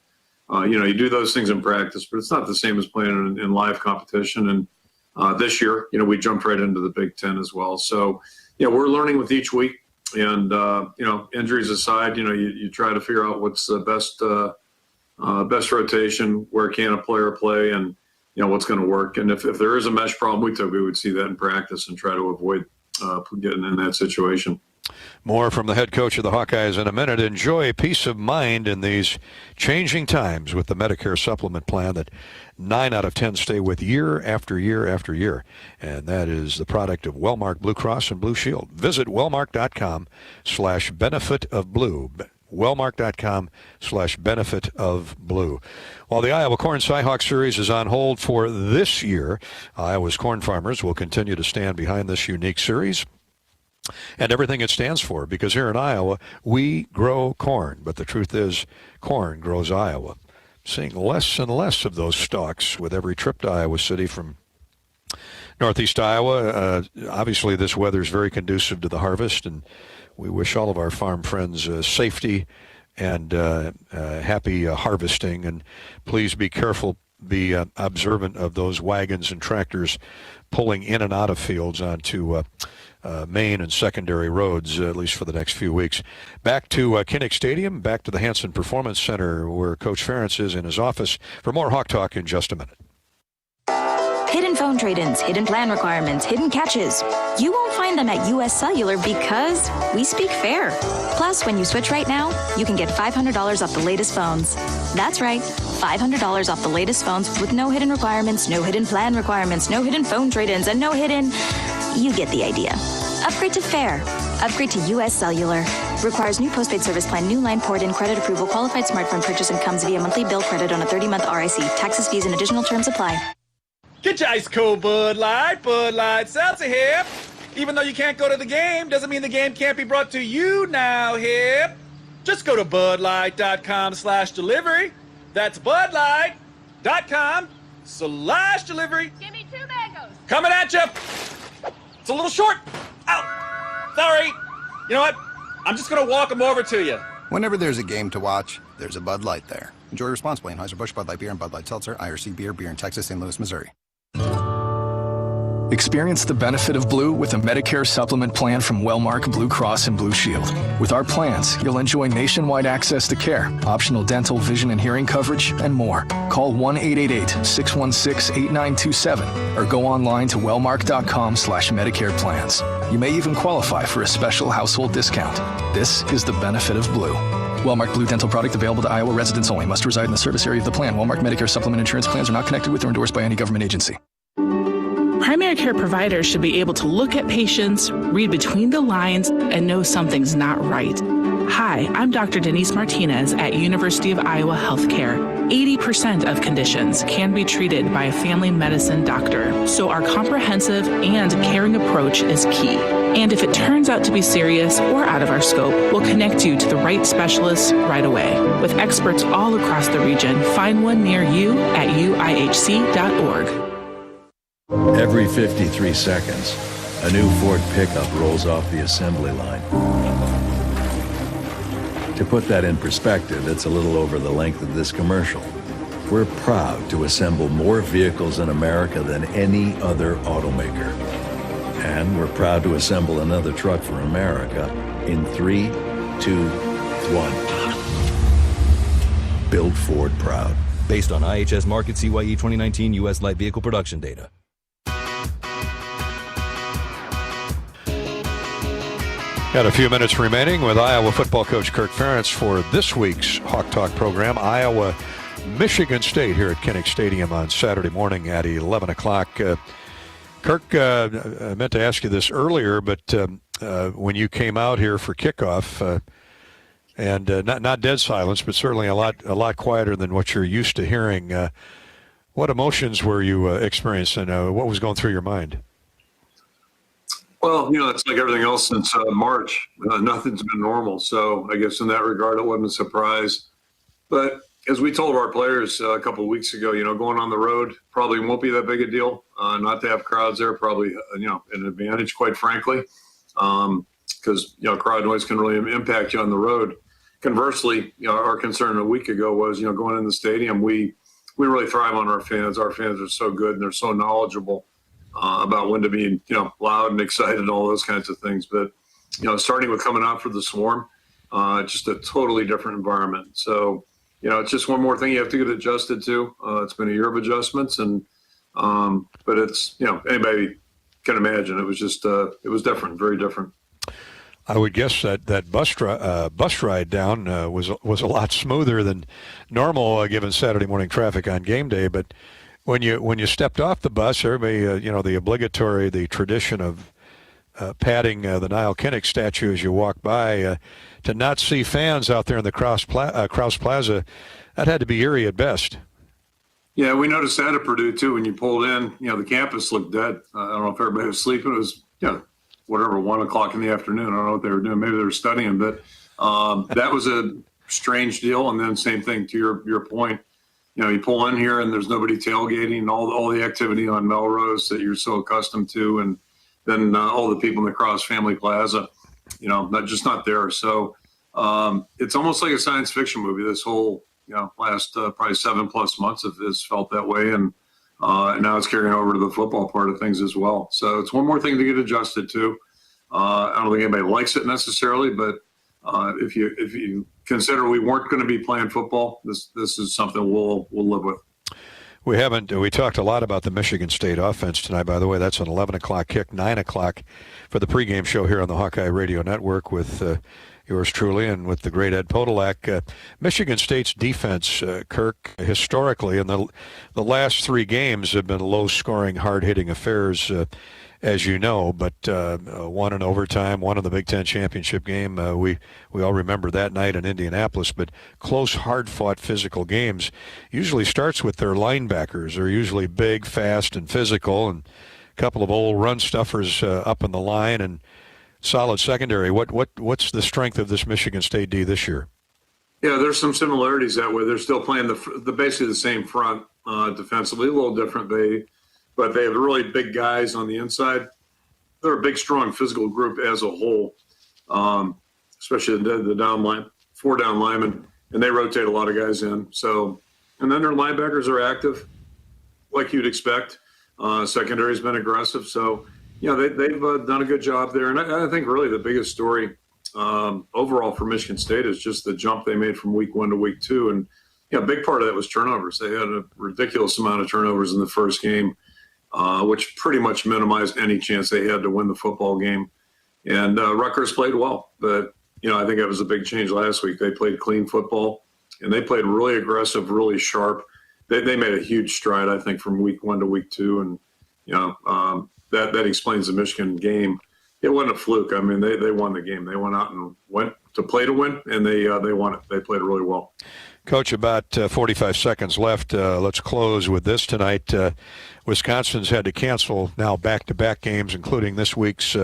You do those things in practice, but it's not the same as playing in live competition. And This year, we jumped right into the Big Ten as well. So, we're learning with each week. And, injuries aside, you try to figure out what's the best rotation, where can a player play, and, what's going to work. And if there is a mesh problem, we would see that in practice and try to avoid getting in that situation. More from the head coach of the Hawkeyes in a minute. Enjoy peace of mind in these changing times with the Medicare supplement plan that 9 out of 10 stay with year after year after year. And that is the product of Wellmark Blue Cross and Blue Shield. Visit wellmark.com/benefit of blue. Wellmark.com/benefit of blue. While the Iowa Corn Cyhawk Series is on hold for this year, Iowa's corn farmers will continue to stand behind this unique series and everything it stands for, because here in Iowa, we grow corn. But the truth is, corn grows Iowa. Seeing less and less of those stalks with every trip to Iowa City from northeast Iowa. Obviously, this weather is very conducive to the harvest, and we wish all of our farm friends safety and happy harvesting. And please be careful, be observant of those wagons and tractors pulling in and out of fields onto main and secondary roads, at least for the next few weeks. Back to Kinnick Stadium, back to the Hanson Performance Center, where Coach Ferentz is in his office for more Hawk Talk in just a minute. Hidden phone trade-ins, hidden plan requirements, hidden catches. You won't find them at US Cellular because we speak fair. Plus, when you switch right now, you can get $500 off the latest phones. That's right, $500 off the latest phones with no hidden requirements, no hidden plan requirements, no hidden phone trade-ins, and no hidden... You get the idea. Upgrade to fair. Upgrade to US Cellular. Requires new postpaid service plan, new line port-in, credit approval, qualified smartphone purchase, and comes via monthly bill credit on a 30-month RIC. Taxes, fees, and additional terms apply. Get your ice cold Bud Light Seltzer here. Even though you can't go to the game, doesn't mean the game can't be brought to you now here. Just go to budlight.com/delivery. That's budlight.com/delivery. Give me 2 mangoes. Coming at you. It's a little short. Ow. Sorry. You know what? I'm just going to walk them over to you. Whenever there's a game to watch, there's a Bud Light there. Enjoy responsibly. Anheuser-Busch, Bud Light Beer, and Bud Light Seltzer, IRC Beer, beer in Texas, St. Louis, Missouri. Experience the benefit of blue with a Medicare supplement plan from Wellmark Blue Cross and Blue Shield. With our plans, you'll enjoy nationwide access to care, optional dental, vision, and hearing coverage, and more. Call 1-888-616-8927 or go online to wellmark.com/Medicare plans. You may even qualify for a special household discount. This is the benefit of blue. Wellmark Blue Dental product available to Iowa residents only. Must reside in the service area of the plan. Wellmark Medicare supplement insurance plans are not connected with or endorsed by any government agency. Primary care providers should be able to look at patients, read between the lines, and know something's not right. Hi, I'm Dr. Denise Martinez at University of Iowa Healthcare. 80% of conditions can be treated by a family medicine doctor, so our comprehensive and caring approach is key. And if it turns out to be serious or out of our scope, we'll connect you to the right specialists right away. With experts all across the region, find one near you at uihc.org. Every 53 seconds, a new Ford pickup rolls off the assembly line. To put that in perspective, it's a little over the length of this commercial. We're proud to assemble more vehicles in America than any other automaker. And we're proud to assemble another truck for America in 3, 2, 1. Build Ford proud. Based on IHS Markit CYE 2019 U.S. light vehicle production data. Got a few minutes remaining with Iowa football coach Kirk Ferentz for this week's Hawk Talk program. Iowa, Michigan State here at Kinnick Stadium on Saturday morning at 11 o'clock. Kirk, I meant to ask you this earlier, but when you came out here for kickoff, and not dead silence, but certainly a lot quieter than what you're used to hearing, what emotions were you experiencing? What was going through your mind? Well, it's like everything else since March. Nothing's been normal. So I guess in that regard, it wasn't a surprise. But as we told our players a couple of weeks ago, going on the road probably won't be that big a deal. Not to have crowds there, probably, an advantage, quite frankly, because, crowd noise can really impact you on the road. Conversely, our concern a week ago was, going in the stadium, we really thrive on our fans. Our fans are so good and they're so knowledgeable. about when to be, loud and excited and all those kinds of things. But, starting with coming out for the Swarm, just a totally different environment. So, it's just one more thing you have to get adjusted to. It's been a year of adjustments, and but it's, anybody can imagine it was just it was different, very different. I would guess that bus ride down was a lot smoother than normal given Saturday morning traffic on game day. But when you stepped off the bus, everybody, the tradition of patting the Niall Kinnick statue as you walk by, to not see fans out there in the Krause Plaza, that had to be eerie at best. Yeah, we noticed that at Purdue too. When you pulled in, the campus looked dead. I don't know if everybody was sleeping. It was, 1 o'clock in the afternoon. I don't know what they were doing. Maybe they were studying, but that was a strange deal. And then same thing to your point. You pull in here and there's nobody tailgating, all the activity on Melrose that you're so accustomed to, and then all the people in the Krause Family Plaza, not there. So it's almost like a science fiction movie. This whole last probably 7+ months has felt that way, and now it's carrying over to the football part of things as well. So it's one more thing to get adjusted to. I don't think anybody likes it necessarily, but if you consider we weren't going to be playing football, this is something we'll live with. We talked a lot about the Michigan State offense tonight, by the way. That's an 11 o'clock kick, 9 o'clock for the pregame show here on the Hawkeye Radio Network with yours truly and with the great Ed Podolak. Michigan State's defense, Kirk, historically in the last 3 games have been low-scoring, hard-hitting affairs, as you know, but one in overtime, one in the Big Ten championship game. We all remember that night in Indianapolis, but close, hard-fought physical games usually starts with their linebackers. They're usually big, fast, and physical, and a couple of old run stuffers up in the line, and solid secondary. What's the strength of this Michigan State D this year? Yeah, there's some similarities that way. They're still playing the basically the same front defensively, a little different. But they have really big guys on the inside. They're a big, strong physical group as a whole, especially the down line, 4 down linemen, and they rotate a lot of guys in. So, and then their linebackers are active, like you'd expect. Secondary's been aggressive, so they've done a good job there. And I think really the biggest story overall for Michigan State is just the jump they made from week 1 to week 2, and a big part of that was turnovers. They had a ridiculous amount of turnovers in the first game, which pretty much minimized any chance they had to win the football game. And Rutgers played well, but I think that was a big change last week. They played clean football, and they played really aggressive, really sharp. They made a huge stride, I think, from week 1 to week 2, and that explains the Michigan game. It wasn't a fluke. I mean, they won the game. They went out and went to play to win, and they won it. They played really well. Coach, about 45 seconds left. Let's close with this tonight. Wisconsin's had to cancel now back-to-back games, including this week's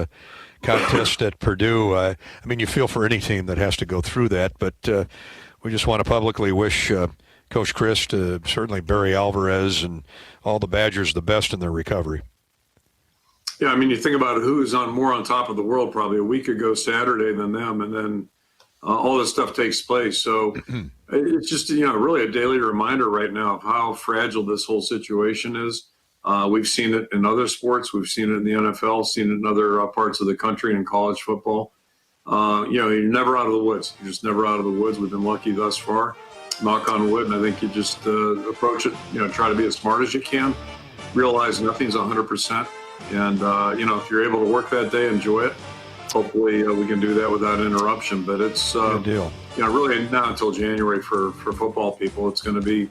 contest at Purdue. I mean, you feel for any team that has to go through that, but we just want to publicly wish Coach Chris, certainly Barry Alvarez, and all the Badgers the best in their recovery. Yeah, I mean, you think about who's more on top of the world probably a week ago Saturday than them, and then all this stuff takes place. So it's just, really a daily reminder right now of how fragile this whole situation is. We've seen it in other sports. We've seen it in the NFL, seen it in other parts of the country in college football. You're never out of the woods. You're just never out of the woods. We've been lucky thus far, knock on wood, and I think you just approach it, try to be as smart as you can, realize nothing's 100%. And, if you're able to work that day, enjoy it. Hopefully we can do that without interruption. But it's good deal. Really not until January for football people. It's going to be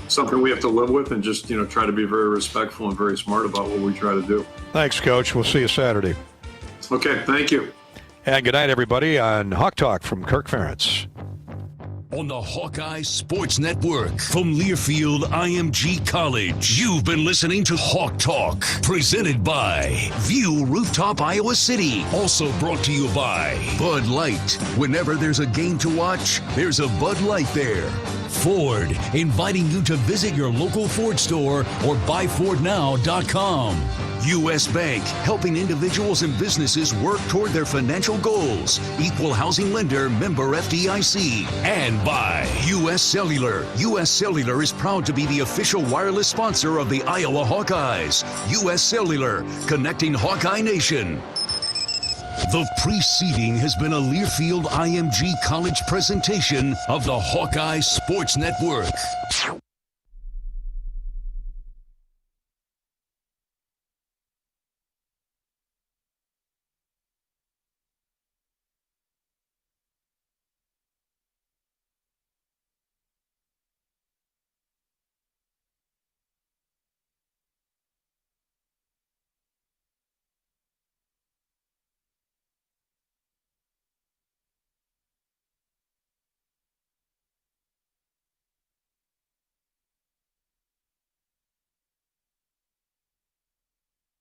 something we have to live with, and just try to be very respectful and very smart about what we try to do. Thanks, Coach. We'll see you Saturday. Okay, thank you. And good night, everybody, on Hawk Talk from Kirk Ferentz. On the Hawkeye Sports Network from Learfield IMG College. You've been listening to Hawk Talk, presented by View Rooftop Iowa City. Also brought to you by Bud Light. Whenever there's a game to watch, there's a Bud Light there. Ford, inviting you to visit your local Ford store or buyfordnow.com. U.S. Bank, helping individuals and businesses work toward their financial goals. Equal housing lender, member FDIC. And by U.S. Cellular. U.S. Cellular is proud to be the official wireless sponsor of the Iowa Hawkeyes. U.S. Cellular, connecting Hawkeye Nation. The preceding has been a Learfield IMG College presentation of the Hawkeye Sports Network.